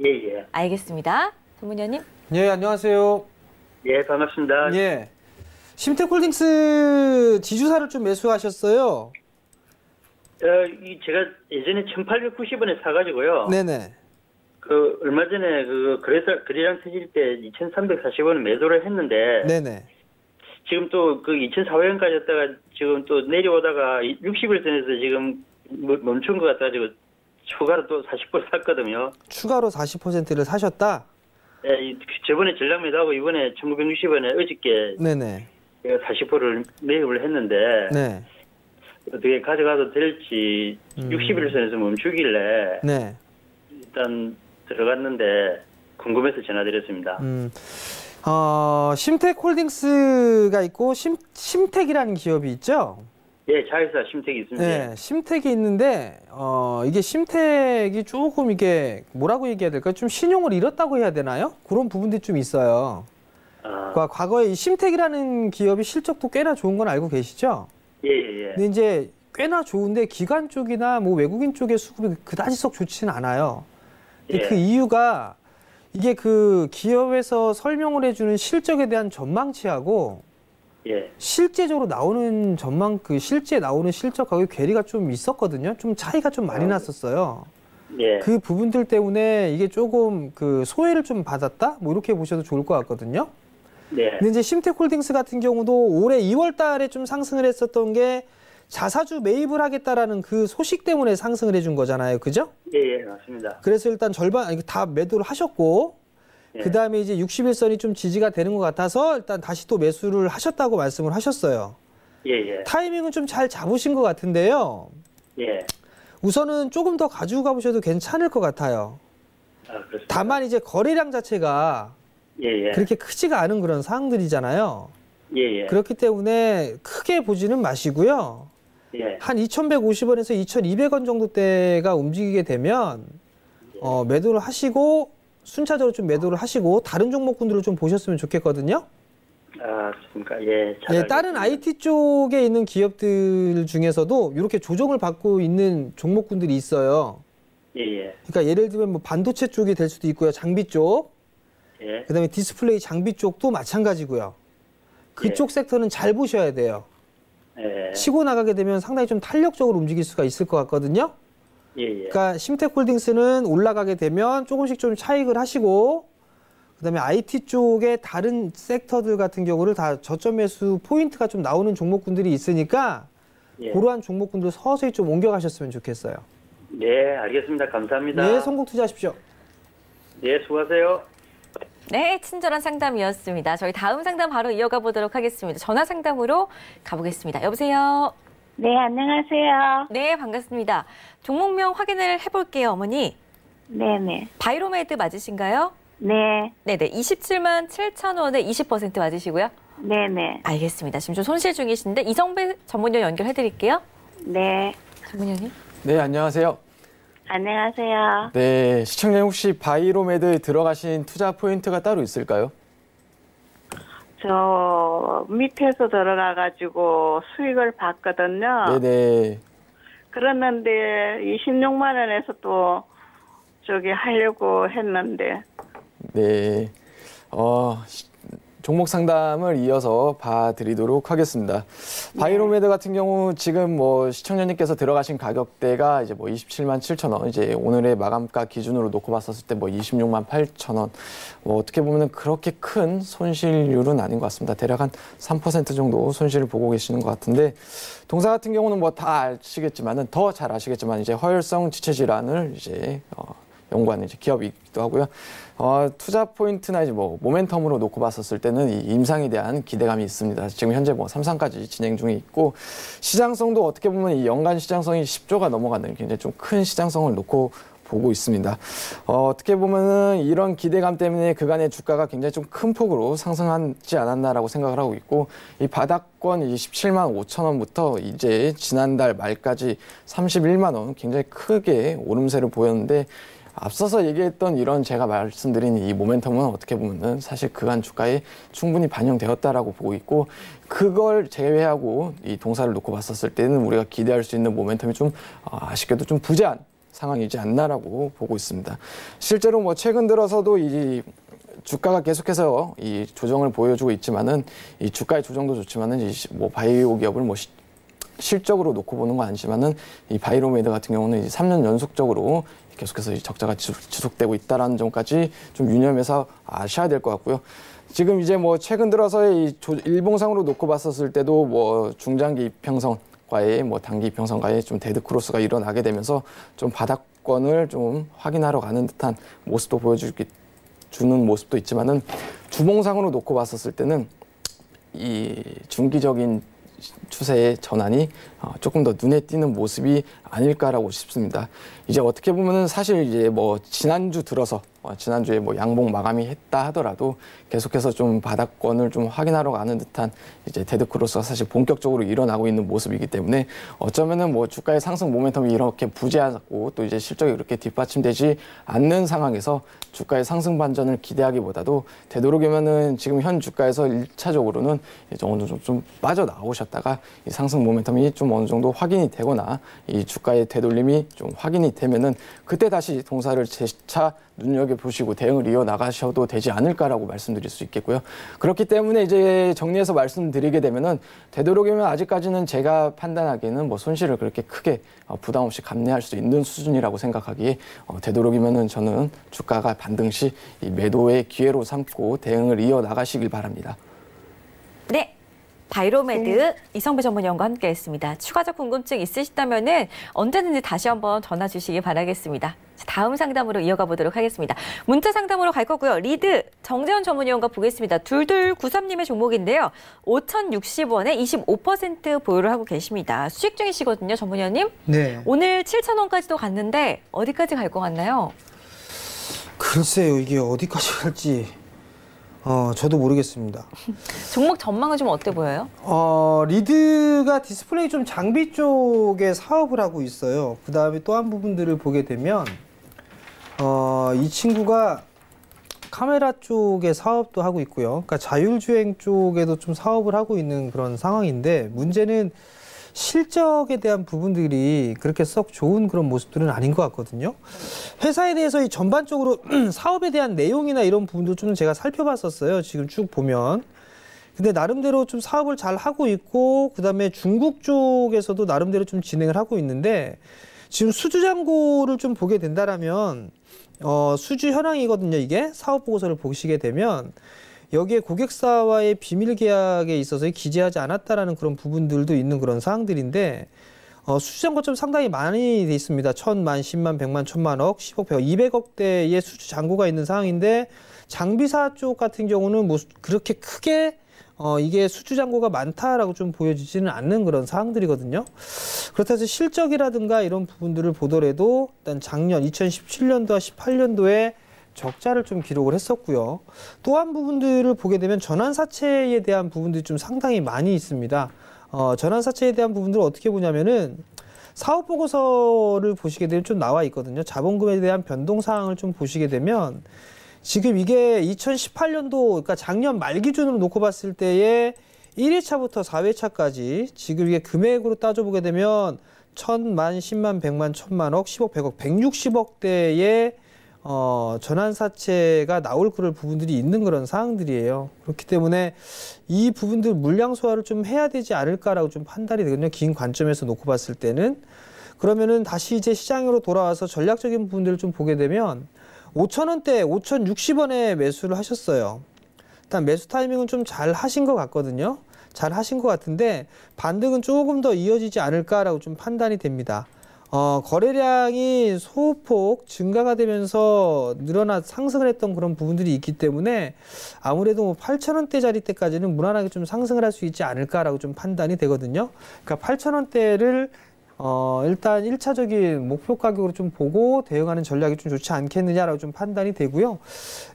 예, 예. 알겠습니다. 전문위원님. 예, 안녕하세요. 예, 반갑습니다. 예. 심택홀딩스 지주사를 좀 매수하셨어요. 제가 예전에 1890원에 사가지고요. 네네. 그 얼마 전에 그 거래량 터질 때 2,340원 매도를 했는데 네네. 지금 또 그 2,400원까지 했다가 지금 또 내려오다가 60일선에서 지금 멈춘 것 같아가지고 추가로 또 40% 샀거든요. 추가로 40%를 사셨다? 예, 저번에 전량 매도하고 이번에 1,960원에 어저께 네네. 제가 40%를 매입을 했는데 네. 어떻게 가져가도 될지 60일선에서 멈추길래 네. 일단 들어갔는데 궁금해서 전화드렸습니다. 심텍홀딩스가 있고 심텍이라는 기업이 있죠? 예, 자회사 심택이 있습니다. 네, 심텍이 있는데 이게 심텍이 조금 이게 뭐라고 얘기해야 될까요? 좀 신용을 잃었다고 해야 되나요? 그런 부분들이 좀 있어요. 그러니까 과거에 이 심텍이라는 기업이 실적도 꽤나 좋은 건 알고 계시죠? 예. 근데 이제 꽤나 좋은데 기관 쪽이나 뭐 외국인 쪽의 수급이 그다지 썩 좋지는 않아요. 근데 예. 그 이유가 이게 그 기업에서 설명을 해주는 실적에 대한 전망치하고 예. 실제적으로 나오는 실제 나오는 실적하고 괴리가 좀 있었거든요. 좀 차이가 좀 많이 났었어요. 예. 그 부분들 때문에 이게 조금 그 소외를 좀 받았다? 뭐 이렇게 보셔도 좋을 것 같거든요. 네. 근데 이제 심텍홀딩스 같은 경우도 올해 2월 달에 좀 상승을 했었던 게 자사주 매입을 하겠다라는 그 소식 때문에 상승을 해준 거잖아요. 그죠? 예, 맞습니다. 그래서 일단 절반, 다 매도를 하셨고, 예. 그 다음에 이제 60일선이 좀 지지가 되는 것 같아서 일단 다시 또 매수를 하셨다고 말씀을 하셨어요. 예. 타이밍은 좀 잘 잡으신 것 같은데요. 예. 우선은 조금 더 가지고 가보셔도 괜찮을 것 같아요. 아, 그렇습니다. 다만 이제 거래량 자체가 예. 그렇게 크지가 않은 그런 상황들이잖아요. 예. 그렇기 때문에 크게 보지는 마시고요. 예. 한 2,150원에서 2,200원 정도 대가 움직이게 되면 매도를 하시고 순차적으로 좀 매도를 하시고 다른 종목군들을 좀 보셨으면 좋겠거든요. 아, 그렇습니까? 예. 잘 예, 다른 알겠습니다. IT 쪽에 있는 기업들 중에서도 이렇게 조정을 받고 있는 종목군들이 있어요. 예. 그러니까 예를 들면 뭐 반도체 쪽이 될 수도 있고요. 장비 쪽. 예. 그다음에 디스플레이 장비 쪽도 마찬가지고요. 그쪽 섹터는 잘 보셔야 돼요. 예. 치고 나가게 되면 상당히 좀 탄력적으로 움직일 수가 있을 것 같거든요. 예. 그러니까 심텍홀딩스는 올라가게 되면 조금씩 좀 차익을 하시고 그다음에 IT 쪽의 다른 섹터들 같은 경우를 다 저점 매수 포인트가 좀 나오는 종목군들이 있으니까 예. 그러한 종목군들 서서히 좀 옮겨가셨으면 좋겠어요. 네, 알겠습니다. 감사합니다. 네, 성공 투자하십시오. 네, 수고하세요. 네, 친절한 상담이었습니다. 저희 다음 상담 바로 이어가 보도록 하겠습니다. 전화 상담으로 가보겠습니다. 여보세요? 네, 안녕하세요. 네, 반갑습니다. 종목명 확인을 해볼게요, 어머니. 네네. 바이로메드 맞으신가요? 네, 네네, 27만 7천 원에 20% 맞으시고요. 네네. 알겠습니다. 지금 좀 손실 중이신데 이성배 전문위원 연결해드릴게요. 네, 전문위원님. 네, 안녕하세요. 안녕하세요. 네, 시청자님 혹시 바이로메드에 들어가신 투자 포인트가 따로 있을까요? 저 밑에서 들어가가지고 수익을 봤거든요. 네네. 그랬는데 26만 원에서 또 저기 하려고 했는데. 네. 종목 상담을 이어서 봐드리도록 하겠습니다. 바이로메드 같은 경우 지금 뭐 시청자님께서 들어가신 가격대가 이제 뭐 27만 7천 원, 이제 오늘의 마감가 기준으로 놓고 봤었을 때 뭐 26만 8천 원, 뭐 어떻게 보면은 그렇게 큰 손실률은 아닌 것 같습니다. 대략 한 3% 정도 손실을 보고 계시는 것 같은데, 동사 같은 경우는 뭐 다 아시겠지만은 더 잘 아시겠지만 이제 허혈성 지체 질환을 이제 연구하는 이제 기업이기도 하고요. 투자 포인트나 이제 뭐 모멘텀으로 놓고 봤었을 때는 이 임상에 대한 기대감이 있습니다. 지금 현재 뭐 3상까지 진행 중에 있고, 시장성도 어떻게 보면 이 연간 시장성이 10조가 넘어가는 굉장히 좀 큰 시장성을 놓고 보고 있습니다. 어떻게 보면은 이런 기대감 때문에 그간의 주가가 굉장히 좀 큰 폭으로 상승하지 않았나라고 생각을 하고 있고, 이 바닥권 27만 5천 원부터 이제 지난달 말까지 31만 원 굉장히 크게 오름세를 보였는데, 앞서서 얘기했던 이런 제가 말씀드린 이 모멘텀은 어떻게 보면은 사실 그간 주가에 충분히 반영되었다라고 보고 있고, 그걸 제외하고 이 동사를 놓고 봤었을 때는 우리가 기대할 수 있는 모멘텀이 좀 아쉽게도 좀 부재한 상황이지 않나라고 보고 있습니다. 실제로 뭐 최근 들어서도 이 주가가 계속해서 이 조정을 보여주고 있지만은, 이 주가의 조정도 좋지만은 이 뭐 바이오 기업을 뭐 실적으로 놓고 보는 건 아니지만은 이 바이로메드 같은 경우는 이제 3년 연속적으로 계속해서 적자가 지속되고 있다는 점까지 좀 유념해서 아셔야 될 것 같고요. 지금 이제 뭐 최근 들어서의 일봉상으로 놓고 봤었을 때도 뭐 중장기 이평선과의 뭐 단기 이평선과의 좀 데드 크로스가 일어나게 되면서 좀 바닥권을 좀 확인하러 가는 듯한 모습도 주는 모습도 있지만은 주봉상으로 놓고 봤었을 때는 이 중기적인 추세의 전환이 조금 더 눈에 띄는 모습이 아닐까라고 싶습니다. 이제 어떻게 보면은 사실 이제 뭐 지난주 들어서 지난주에 뭐 양봉 마감이 했다 하더라도 계속해서 좀 바닥권을 좀 확인하러 가는 듯한 이제 데드 크로스가 사실 본격적으로 일어나고 있는 모습이기 때문에 어쩌면은 뭐 주가의 상승 모멘텀이 이렇게 부재하고 또 이제 실적이 그렇게 뒷받침되지 않는 상황에서 주가의 상승 반전을 기대하기보다도 되도록이면은 지금 현 주가에서 1차적으로는 이제 어느 정도 좀 빠져나오셨다가 이 상승 모멘텀이 좀 어느 정도 확인이 되거나 이 주가의 되돌림이 좀 확인이 되면은 그때 다시 동사를 재차 눈여겨보시고 대응을 이어나가셔도 되지 않을까라고 말씀드릴 수 있겠고요. 그렇기 때문에 이제 정리해서 말씀드리게 되면은 되도록이면 아직까지는 제가 판단하기에는 뭐 손실을 그렇게 크게 부담 없이 감내할 수 있는 수준이라고 생각하기에 되도록이면은 저는 주가가 반등 시 이 매도의 기회로 삼고 대응을 이어나가시길 바랍니다. 네. 바이로메드 이성배 전문위원과 함께했습니다. 추가적 궁금증 있으시다면은 언제든지 다시 한번 전화 주시기 바라겠습니다. 다음 상담으로 이어가 보도록 하겠습니다. 문자 상담으로 갈 거고요. 리드 정재원 전문위원과 보겠습니다. 2293님의 종목인데요. 5,060원에 25% 보유를 하고 계십니다. 수익 중이시거든요, 전문위원님. 네. 오늘 7,000원까지도 갔는데 어디까지 갈 것 같나요? 글쎄요, 이게 어디까지 갈지 저도 모르겠습니다. 종목 전망은 좀 어때 보여요? 리드가 디스플레이 좀 장비 쪽에 사업을 하고 있어요. 그 다음에 또 한 부분들을 보게 되면 이 친구가 카메라 쪽에 사업도 하고 있고요. 그러니까 자율주행 쪽에도 좀 사업을 하고 있는 그런 상황인데 문제는 실적에 대한 부분들이 그렇게 썩 좋은 그런 모습들은 아닌 것 같거든요. 회사에 대해서 이 전반적으로 사업에 대한 내용이나 이런 부분도 좀 제가 살펴봤었어요. 지금 쭉 보면. 근데 나름대로 좀 사업을 잘 하고 있고 그다음에 중국 쪽에서도 나름대로 좀 진행을 하고 있는데 지금 수주 잔고를 좀 보게 된다라면 수주 현황이거든요. 이게 사업 보고서를 보시게 되면 여기에 고객사와의 비밀 계약에 있어서 기재하지 않았다라는 그런 부분들도 있는 그런 사항들인데 수주 잔고 좀 상당히 많이 돼 있습니다. 1,000만, 10만, 100만, 1,000만억, 10억, 100억, 200억대의 수주 잔고가 있는 상황인데 장비사 쪽 같은 경우는 뭐 그렇게 크게 이게 수주 잔고가 많다라고 좀 보여지지는 않는 그런 사항들이거든요. 그렇다 해서 실적이라든가 이런 부분들을 보더라도 일단 작년 2017년도와 18년도에 적자를 좀 기록을 했었고요. 또 한 부분들을 보게 되면 전환사채에 대한 부분들이 좀 상당히 많이 있습니다. 전환사채에 대한 부분들을 어떻게 보냐면은 사업보고서를 보시게 되면 좀 나와 있거든요. 자본금에 대한 변동사항을 좀 보시게 되면 지금 이게 2018년도, 그러니까 작년 말 기준으로 놓고 봤을 때에 1회차부터 4회차까지 지금 이게 금액으로 따져보게 되면 1,000만, 10만, 100만, 1,000만억, 10억, 100억, 160억대의 전환사채가 나올 그럴 부분들이 있는 그런 사항들이에요. 그렇기 때문에 이 부분들 물량 소화를 좀 해야 되지 않을까라고 좀 판단이 되거든요. 긴 관점에서 놓고 봤을 때는. 그러면은 다시 이제 시장으로 돌아와서 전략적인 부분들을 좀 보게 되면 5,000원대, 5,060원에 매수를 하셨어요. 일단 매수 타이밍은 좀 잘 하신 것 같거든요. 잘 하신 것 같은데 반등은 조금 더 이어지지 않을까라고 좀 판단이 됩니다. 거래량이 소폭 증가가 되면서 상승을 했던 그런 부분들이 있기 때문에 아무래도 뭐 8,000원대짜리 때까지는 무난하게 좀 상승을 할 수 있지 않을까라고 좀 판단이 되거든요. 그러니까 8,000원대를 일단 1차적인 목표 가격으로 좀 보고 대응하는 전략이 좀 좋지 않겠느냐라고 좀 판단이 되고요.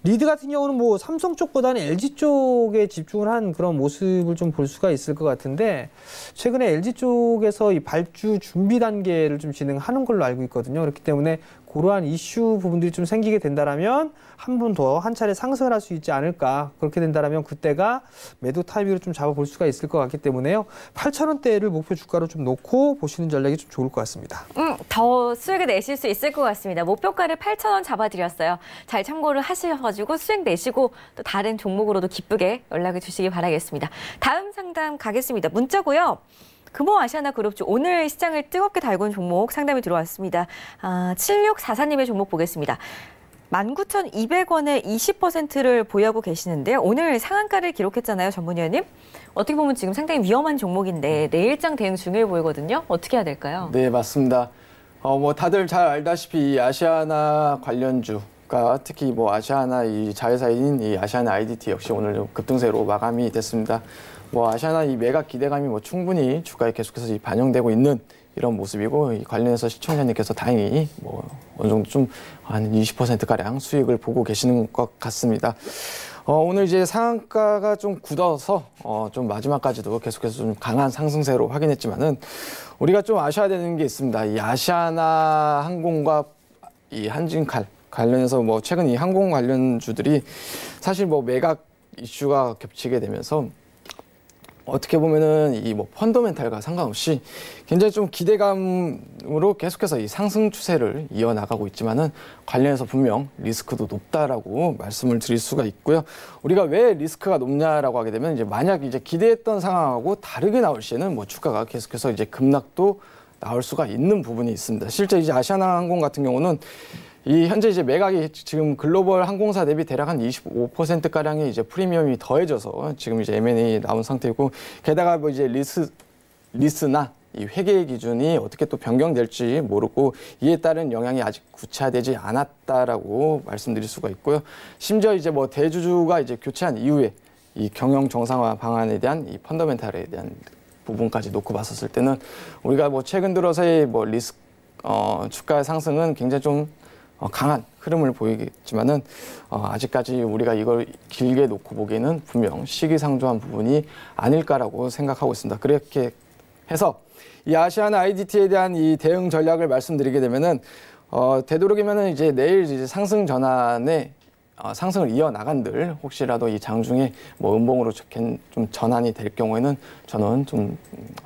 리드 같은 경우는 뭐 삼성 쪽보다는 LG 쪽에 집중을 한 그런 모습을 좀 볼 수가 있을 것 같은데 최근에 LG 쪽에서 이 발주 준비 단계를 좀 진행하는 걸로 알고 있거든요. 그렇기 때문에 그러한 이슈 부분들이 좀 생기게 된다라면 한 번 더 한 차례 상승을 할 수 있지 않을까. 그렇게 된다라면 그때가 매도 타이밍을 좀 잡아볼 수가 있을 것 같기 때문에요. 8,000원대를 목표 주가로 좀 놓고 보시는 전략이 좀 좋을 것 같습니다. 더 수익을 내실 수 있을 것 같습니다. 목표가를 8,000원 잡아드렸어요. 잘 참고를 하셔가지고 수익 내시고 또 다른 종목으로도 기쁘게 연락을 주시기 바라겠습니다. 다음 상담 가겠습니다. 문자고요. 금호 아시아나 그룹주 오늘 시장을 뜨겁게 달군 종목 상담이 들어왔습니다. 7644님의 종목 보겠습니다. 19,200원에 20%를 보유하고 계시는데요. 오늘 상한가를 기록했잖아요, 전문위원님. 어떻게 보면 지금 상당히 위험한 종목인데 내일장 대응 중요해 보이거든요. 어떻게 해야 될까요? 네, 맞습니다. 뭐 다들 잘 알다시피 이 아시아나 관련주가 특히 뭐 아시아나 이 자회사인 이 아시아나 IDT 역시 오늘 급등세로 마감이 됐습니다. 뭐 아시아나 이 매각 기대감이 뭐 충분히 주가에 계속해서 반영되고 있는 이런 모습이고, 이 관련해서 시청자님께서 다행히 뭐 어느 정도 좀 한 20%가량 수익을 보고 계시는 것 같습니다. 오늘 이제 상한가가 좀 굳어서 좀 마지막까지도 계속해서 좀 강한 상승세로 확인했지만은 우리가 좀 아셔야 되는 게 있습니다. 이 아시아나 항공과 이 한진칼 관련해서 뭐 최근 이 항공 관련주들이 사실 뭐 매각 이슈가 겹치게 되면서 어떻게 보면은 이 뭐 펀더멘탈과 상관없이 굉장히 좀 기대감으로 계속해서 이 상승 추세를 이어나가고 있지만은 관련해서 분명 리스크도 높다라고 말씀을 드릴 수가 있고요. 우리가 왜 리스크가 높냐라고 하게 되면 이제 만약 이제 기대했던 상황하고 다르게 나올 시에는 뭐 주가가 계속해서 이제 급락도 나올 수가 있는 부분이 있습니다. 실제 이제 아시아나항공 같은 경우는 이 현재 이제 매각이 지금 글로벌 항공사 대비 대략 한 25%가량의 이제 프리미엄이 더해져서 지금 이제 M&A 나온 상태이고, 게다가 뭐 이제 리스나 이 회계 기준이 어떻게 또 변경될지 모르고 이에 따른 영향이 아직 구체화되지 않았다라고 말씀드릴 수가 있고요. 심지어 이제 뭐 대주주가 이제 교체한 이후에 이 경영 정상화 방안에 대한 이 펀더멘탈에 대한 부분까지 놓고 봤었을 때는 우리가 뭐 최근 들어서의 뭐 주가 상승은 굉장히 좀 강한 흐름을 보이겠지만은 아직까지 우리가 이걸 길게 놓고 보기에는 분명 시기상조한 부분이 아닐까라고 생각하고 있습니다. 그렇게 해서 이 아시아나 IDT에 대한 이 대응 전략을 말씀드리게 되면은 되도록이면은 이제 내일 이제 상승 전환에 상승을 이어나간들 혹시라도 이 장중에 뭐 음봉으로 좀 전환이 될 경우에는 저는 좀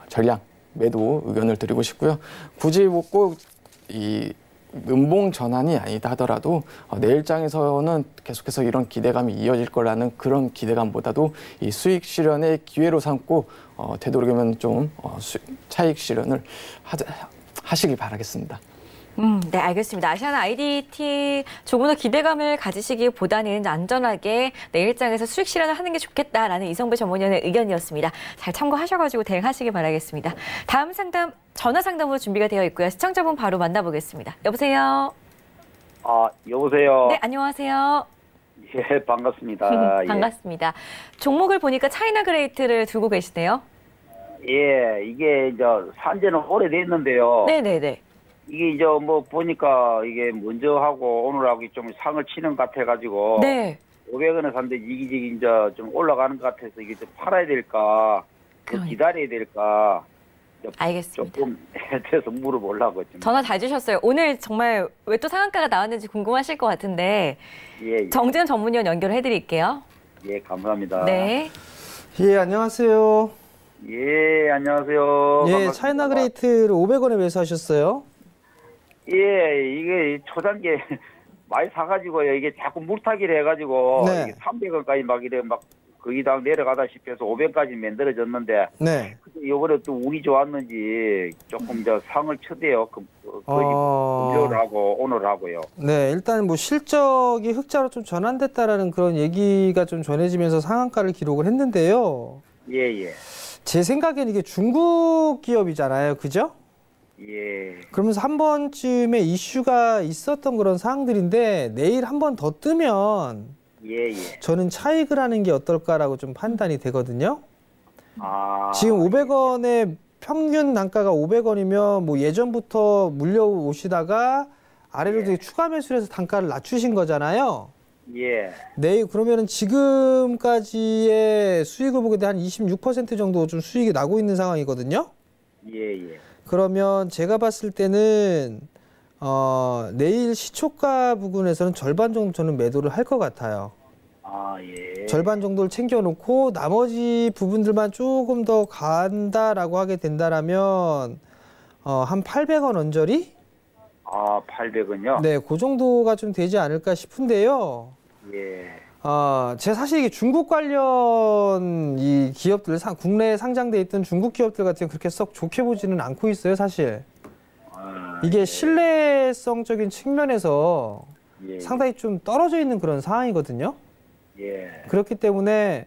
전량 매도 의견을 드리고 싶고요. 굳이 뭐 꼭 이 음봉 전환이 아니다 하더라도 내일장에서는 계속해서 이런 기대감이 이어질 거라는 그런 기대감보다도 이 수익 실현의 기회로 삼고 되도록이면 좀 차익 실현을 하시길 바라겠습니다. 네, 알겠습니다. 아시아나 IDT 조금 더 기대감을 가지시기보다는 안전하게 내일장에서 수익 실현을 하는 게 좋겠다라는 이성배 전문위원의 의견이었습니다. 잘 참고하셔가지고 대응하시기 바라겠습니다. 다음 상담 전화 상담으로 준비가 되어 있고요. 시청자분 바로 만나보겠습니다. 여보세요. 여보세요. 네, 안녕하세요. 예, 반갑습니다. 반갑습니다. 종목을 보니까 차이나 그레이트를 들고 계시네요. 예, 이게 이제 산지는 오래됐는데요. 네네네. 이게 이제 뭐 보니까 이게 먼저 하고 오늘하고 좀 상을 치는 것 같아가지고. 네. 500원에 샀는데 이게 이제 좀 올라가는 것 같아서 이게 좀 팔아야 될까, 기다려야 될까. 알겠습니다. 조금 해서 물어보려고 좀. 전화 잘 주셨어요. 오늘 정말 왜 또 상한가가 나왔는지 궁금하실 것 같은데 예. 정재현 전문위원 연결해드릴게요. 예, 감사합니다. 네. 예, 안녕하세요. 예, 안녕하세요. 예, 반갑습니다. 차이나 그레이트를 500원에 매수하셨어요? 예, 이게 초단기에 많이 사가지고요. 이게 자꾸 물타기를 해가지고 네. 이게 300원까지 막 이래 막 거의 다 내려가다시피 해서 500까지 만들어졌는데 네. 이번에 또 운이 좋았는지 조금 저 상을 쳐대요. 금요일 하고 오늘 하고요. 네, 일단 뭐 실적이 흑자로 좀 전환됐다라는 그런 얘기가 좀 전해지면서 상한가를 기록을 했는데요. 예. 제 생각엔 이게 중국 기업이잖아요. 그죠? 예. 그러면서 한 번쯤에 이슈가 있었던 그런 사항들인데 내일 한 번 더 뜨면 예. 저는 차익을 하는 게 어떨까라고 좀 판단이 되거든요. 지금 예. 500원에 평균 단가가 500원이면 뭐 예전부터 물려오시다가 아래로 추가 매수를 해서 단가를 낮추신 거잖아요. 예. 네, 그러면은 지금까지의 수익을 보게 되면 한 26% 정도 좀 수익이 나고 있는 상황이거든요. 예. 그러면 제가 봤을 때는 내일 시초가 부분에서는 절반 정도 저는 매도를 할 것 같아요. 예. 절반 정도를 챙겨놓고 나머지 부분들만 조금 더 간다라고 하게 된다라면 한 800원 언저리? 800원요? 네, 그 정도가 좀 되지 않을까 싶은데요. 예. 제 사실 이게 중국 관련 이 기업들, 국내에 상장돼 있던 중국 기업들 같은 경우 그렇게 썩 좋게 보지는 않고 있어요, 사실. 이게 신뢰성적인 측면에서 상당히 좀 떨어져 있는 그런 상황이거든요. 그렇기 때문에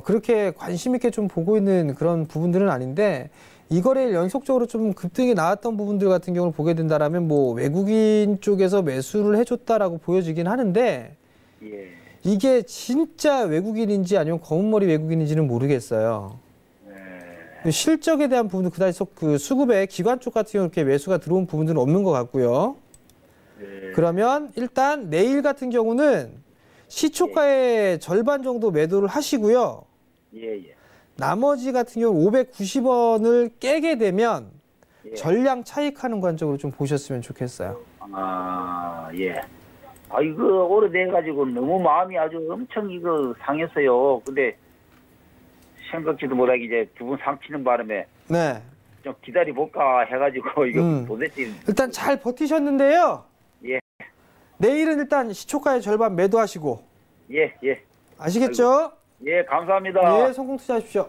그렇게 관심 있게 좀 보고 있는 그런 부분들은 아닌데, 이 거래일 연속적으로 좀 급등이 나왔던 부분들 같은 경우를 보게 된다라면 뭐 외국인 쪽에서 매수를 해줬다라고 보여지긴 하는데, 이게 진짜 외국인인지 아니면 검은머리 외국인인지는 모르겠어요. 실적에 대한 부분도 그다지 그 수급에 기관 쪽 같은 경우 이렇게 매수가 들어온 부분들은 없는 것 같고요. 그러면 일단 내일 같은 경우는 시초가의 절반 정도 매도를 하시고요. 나머지 같은 경우 590원을 깨게 되면 전량 차익하는 관점으로 좀 보셨으면 좋겠어요. 이거 오래돼가지고 너무 마음이 아주 엄청 이거 상했어요. 근데 생각지도 못하게 이제 두 분 상치는 바람에 네. 좀 기다려볼까 해가지고 이거 도대체 일단 잘 버티셨는데요. 내일은 일단 시초가의 절반 매도하시고. 아시겠죠? 감사합니다. 성공 투자하십시오.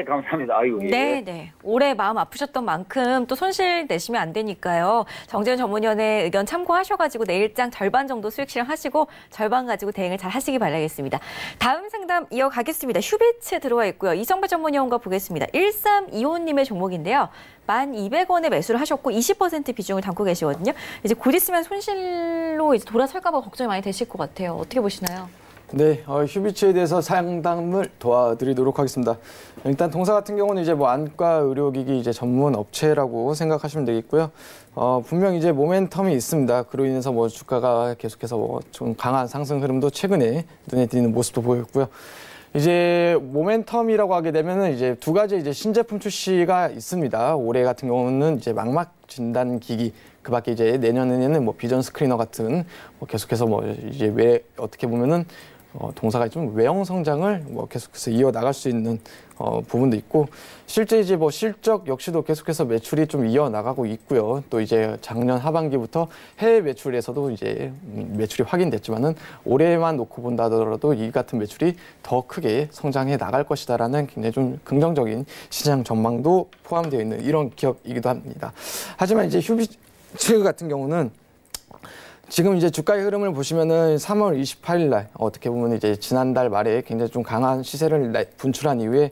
감사합니다. 네. 올해 마음 아프셨던 만큼 또 손실 내시면 안 되니까요. 정재현 전문위원의 의견 참고하셔가지고 내일장 절반 정도 수익 실현하시고 절반 가지고 대응을 잘 하시기 바라겠습니다. 다음 상담 이어가겠습니다. 휴비츠 들어와 있고요. 이성배 전문위원과 보겠습니다. 1325님의 종목인데요. 1,200원에 매수를 하셨고 20% 비중을 담고 계시거든요. 이제 곧 있으면 손실로 이제 돌아설까 봐 걱정이 많이 되실 것 같아요. 어떻게 보시나요? 네, 휴비츠에 대해서 상담을 도와드리도록 하겠습니다. 일단 동사 같은 경우는 이제 뭐 안과 의료기기 이제 전문 업체라고 생각하시면 되겠고요. 분명 이제 모멘텀이 있습니다. 그로 인해서 뭐 주가가 계속해서 뭐 좀 강한 상승 흐름도 최근에 눈에 띄는 모습도 보였고요. 이제 모멘텀이라고 하게 되면은 이제 두 가지 이제 신제품 출시가 있습니다. 올해 같은 경우는 이제 망막 진단 기기, 그 밖에 이제 내년에는 뭐 비전 스크리너 같은 뭐 계속해서 뭐 이제 어떻게 보면은 동사가 좀 외형 성장을 뭐 계속해서 이어 나갈 수 있는 부분도 있고, 실제 이제 뭐 실적 역시도 계속해서 매출이 좀 이어 나가고 있고요. 또 이제 작년 하반기부터 해외 매출에서도 이제 매출이 확인됐지만은 올해만 놓고 본다 하더라도 이 같은 매출이 더 크게 성장해 나갈 것이다라는 굉장히 좀 긍정적인 시장 전망도 포함되어 있는 이런 기업이기도 합니다. 하지만 이제 휴비츠 같은 경우는 지금 이제 주가의 흐름을 보시면은 3월 28일 날 어떻게 보면 이제 지난달 말에 굉장히 좀 강한 시세를 분출한 이후에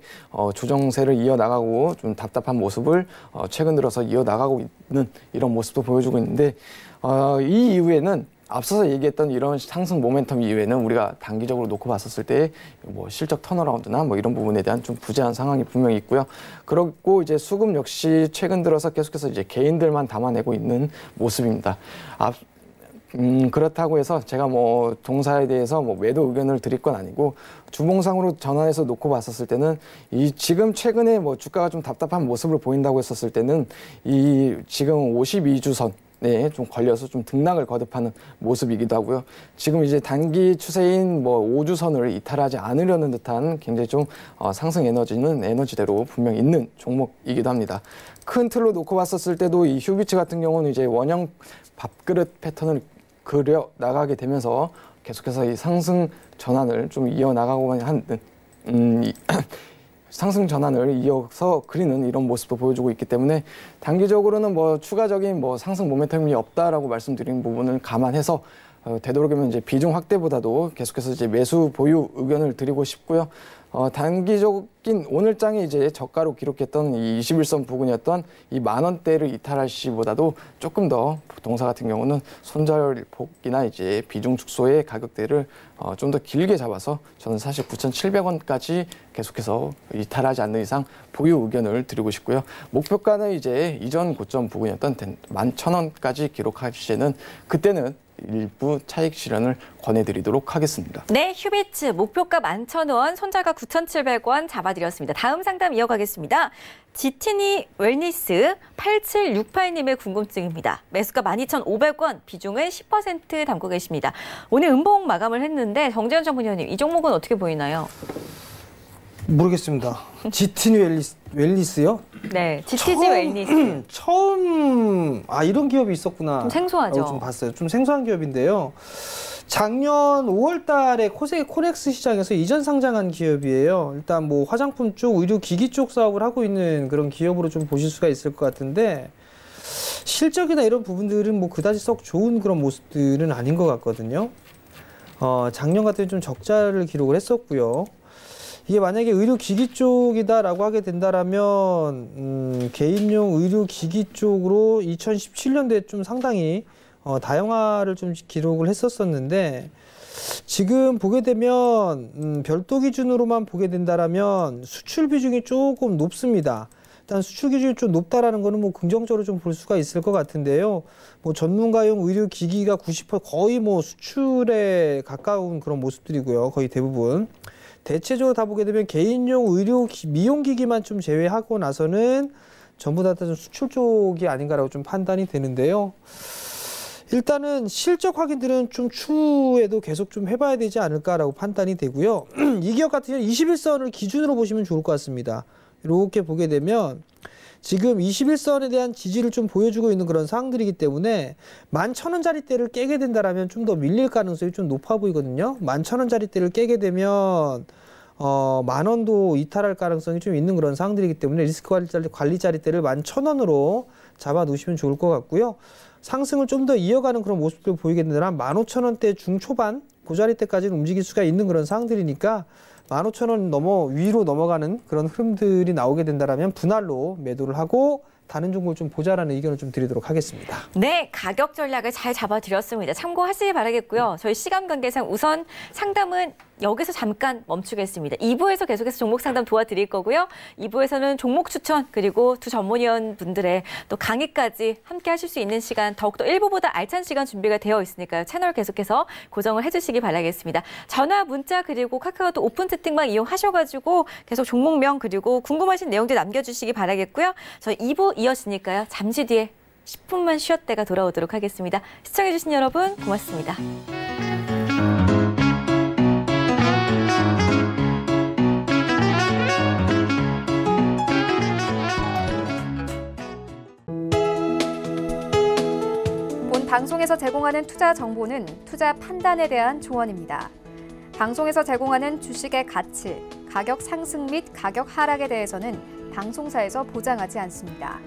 조정세를 이어나가고 좀 답답한 모습을 최근 들어서 이어나가고 있는 이런 모습도 보여주고 있는데, 이 이후에는 앞서서 얘기했던 이런 상승 모멘텀 이후에는 우리가 단기적으로 놓고 봤었을 때 뭐 실적 턴어라운드나 뭐 이런 부분에 대한 좀 부재한 상황이 분명히 있고요. 그렇고 이제 수급 역시 최근 들어서 계속해서 이제 개인들만 담아내고 있는 모습입니다. 그렇다고 해서 제가 뭐 동사에 대해서 뭐 매도 의견을 드릴 건 아니고, 주봉상으로 전환해서 놓고 봤었을 때는 이 지금 최근에 뭐 주가가 좀 답답한 모습을 보인다고 했었을 때는 이 지금 52주선 좀 걸려서 좀 등락을 거듭하는 모습이기도 하고요. 지금 이제 단기 추세인 뭐 5주선을 이탈하지 않으려는 듯한 굉장히 좀 상승 에너지는 에너지대로 분명 있는 종목이기도 합니다. 큰 틀로 놓고 봤었을 때도 이 휴비츠 같은 경우는 이제 원형 밥그릇 패턴을 그려 나가게 되면서 계속해서 이 상승 전환을 좀 이어나가고 하는 상승 전환을 이어서 그리는 이런 모습도 보여주고 있기 때문에 단기적으로는 뭐 추가적인 뭐 상승 모멘텀이 없다라고 말씀드린 부분을 감안해서 되도록이면 이제 비중 확대보다도 계속해서 이제 매수 보유 의견을 드리고 싶고요. 단기적인 오늘장에 이제 저가로 기록했던 이 21선 부근이었던 이 10,000원대를 이탈할 시보다도 조금 더 동사 같은 경우는 손절폭이나 이제 비중 축소의 가격대를 좀 더 길게 잡아서 저는 사실 9,700원까지 계속해서 이탈하지 않는 이상 보유 의견을 드리고 싶고요. 목표가는 이제 이전 고점 부근이었던 11,000원까지 기록할 시에는 그때는 일부 차익 실현을 권해드리도록 하겠습니다. 네, 휴비츠 목표가 11,000원, 손절가 9,700원 잡아드렸습니다. 다음 상담 이어가겠습니다. 지티니 웰니스 8768님의 궁금증입니다. 매수가 12,500원, 비중은 10% 담고 계십니다. 오늘 음봉 마감을 했는데 정재현 전문위원님, 이 종목은 어떻게 보이나요? 모르겠습니다. 지티니 웰니스요? 네, GTG 웰니스. 처음 이런 기업이 있었구나. 좀 생소하죠. 좀 봤어요. 좀 생소한 기업인데요. 작년 5월 달에 코넥스 시장에서 이전 상장한 기업이에요. 일단 뭐 화장품 쪽, 의료기기 쪽 사업을 하고 있는 그런 기업으로 좀 보실 수가 있을 것 같은데, 실적이나 이런 부분들은 뭐 그다지 썩 좋은 그런 모습들은 아닌 것 같거든요. 작년 같은 좀 적자를 기록을 했었고요. 이게 만약에 의료기기 쪽이다라고 하게 된다라면 개인용 의료기기 쪽으로 2017년도에 좀 상당히 다양화를 좀 기록을 했었었는데, 지금 보게 되면 별도 기준으로만 보게 된다라면 수출 비중이 조금 높습니다. 일단 수출 기준이 좀 높다라는 거는 뭐 긍정적으로 좀 볼 수가 있을 것 같은데요. 뭐 전문가용 의료기기가 90% 거의 뭐 수출에 가까운 그런 모습들이고요. 거의 대부분. 대체적으로 다 보게 되면 개인용 의료 미용기기만 좀 제외하고 나서는 전부 다 좀 수출 쪽이 아닌가라고 좀 판단이 되는데요. 일단은 실적 확인들은 좀 추후에도 계속 좀 해봐야 되지 않을까라고 판단이 되고요. 이 기업 같은 경우는 21선을 기준으로 보시면 좋을 것 같습니다. 이렇게 보게 되면 지금 21선에 대한 지지를 좀 보여주고 있는 그런 상황들이기 때문에 11,000원짜리대를 깨게 된다라면 좀 더 밀릴 가능성이 좀 높아 보이거든요. 11,000원짜리대를 깨게 되면 10,000원도 이탈할 가능성이 좀 있는 그런 상황들이기 때문에 리스크 관리자리대를 11,000원으로 잡아 놓으시면 좋을 것 같고요. 상승을 좀 더 이어가는 그런 모습들 보이게 된다면 15,000원대 중초반 그 자리대까지는 움직일 수가 있는 그런 상황들이니까 15,000원 위로 넘어가는 그런 흐름들이 나오게 된다면 분할로 매도를 하고 다른 종목을 좀 보자라는 의견을 좀 드리도록 하겠습니다. 네, 가격 전략을 잘 잡아드렸습니다. 참고하시기 바라겠고요. 저희 시간 관계상 우선 상담은 여기서 잠깐 멈추겠습니다. 2부에서 계속해서 종목 상담 도와드릴 거고요. 2부에서는 종목 추천 그리고 두 전문위원 분들의 또 강의까지 함께 하실 수 있는 시간, 더욱더 1부보다 알찬 시간 준비가 되어 있으니까요. 채널 계속해서 고정을 해주시기 바라겠습니다. 전화, 문자 그리고 카카오톡 오픈 채팅방 이용하셔가지고 계속 종목명 그리고 궁금하신 내용들 남겨주시기 바라겠고요. 저희 2부 이어지니까요. 잠시 뒤에 10분만 쉬었다가 돌아오도록 하겠습니다. 시청해주신 여러분 고맙습니다. 본 방송에서 제공하는 투자 정보는 투자 판단에 대한 조언입니다. 방송에서 제공하는 주식의 가치, 가격 상승 및 가격 하락에 대해서는 방송사에서 보장하지 않습니다.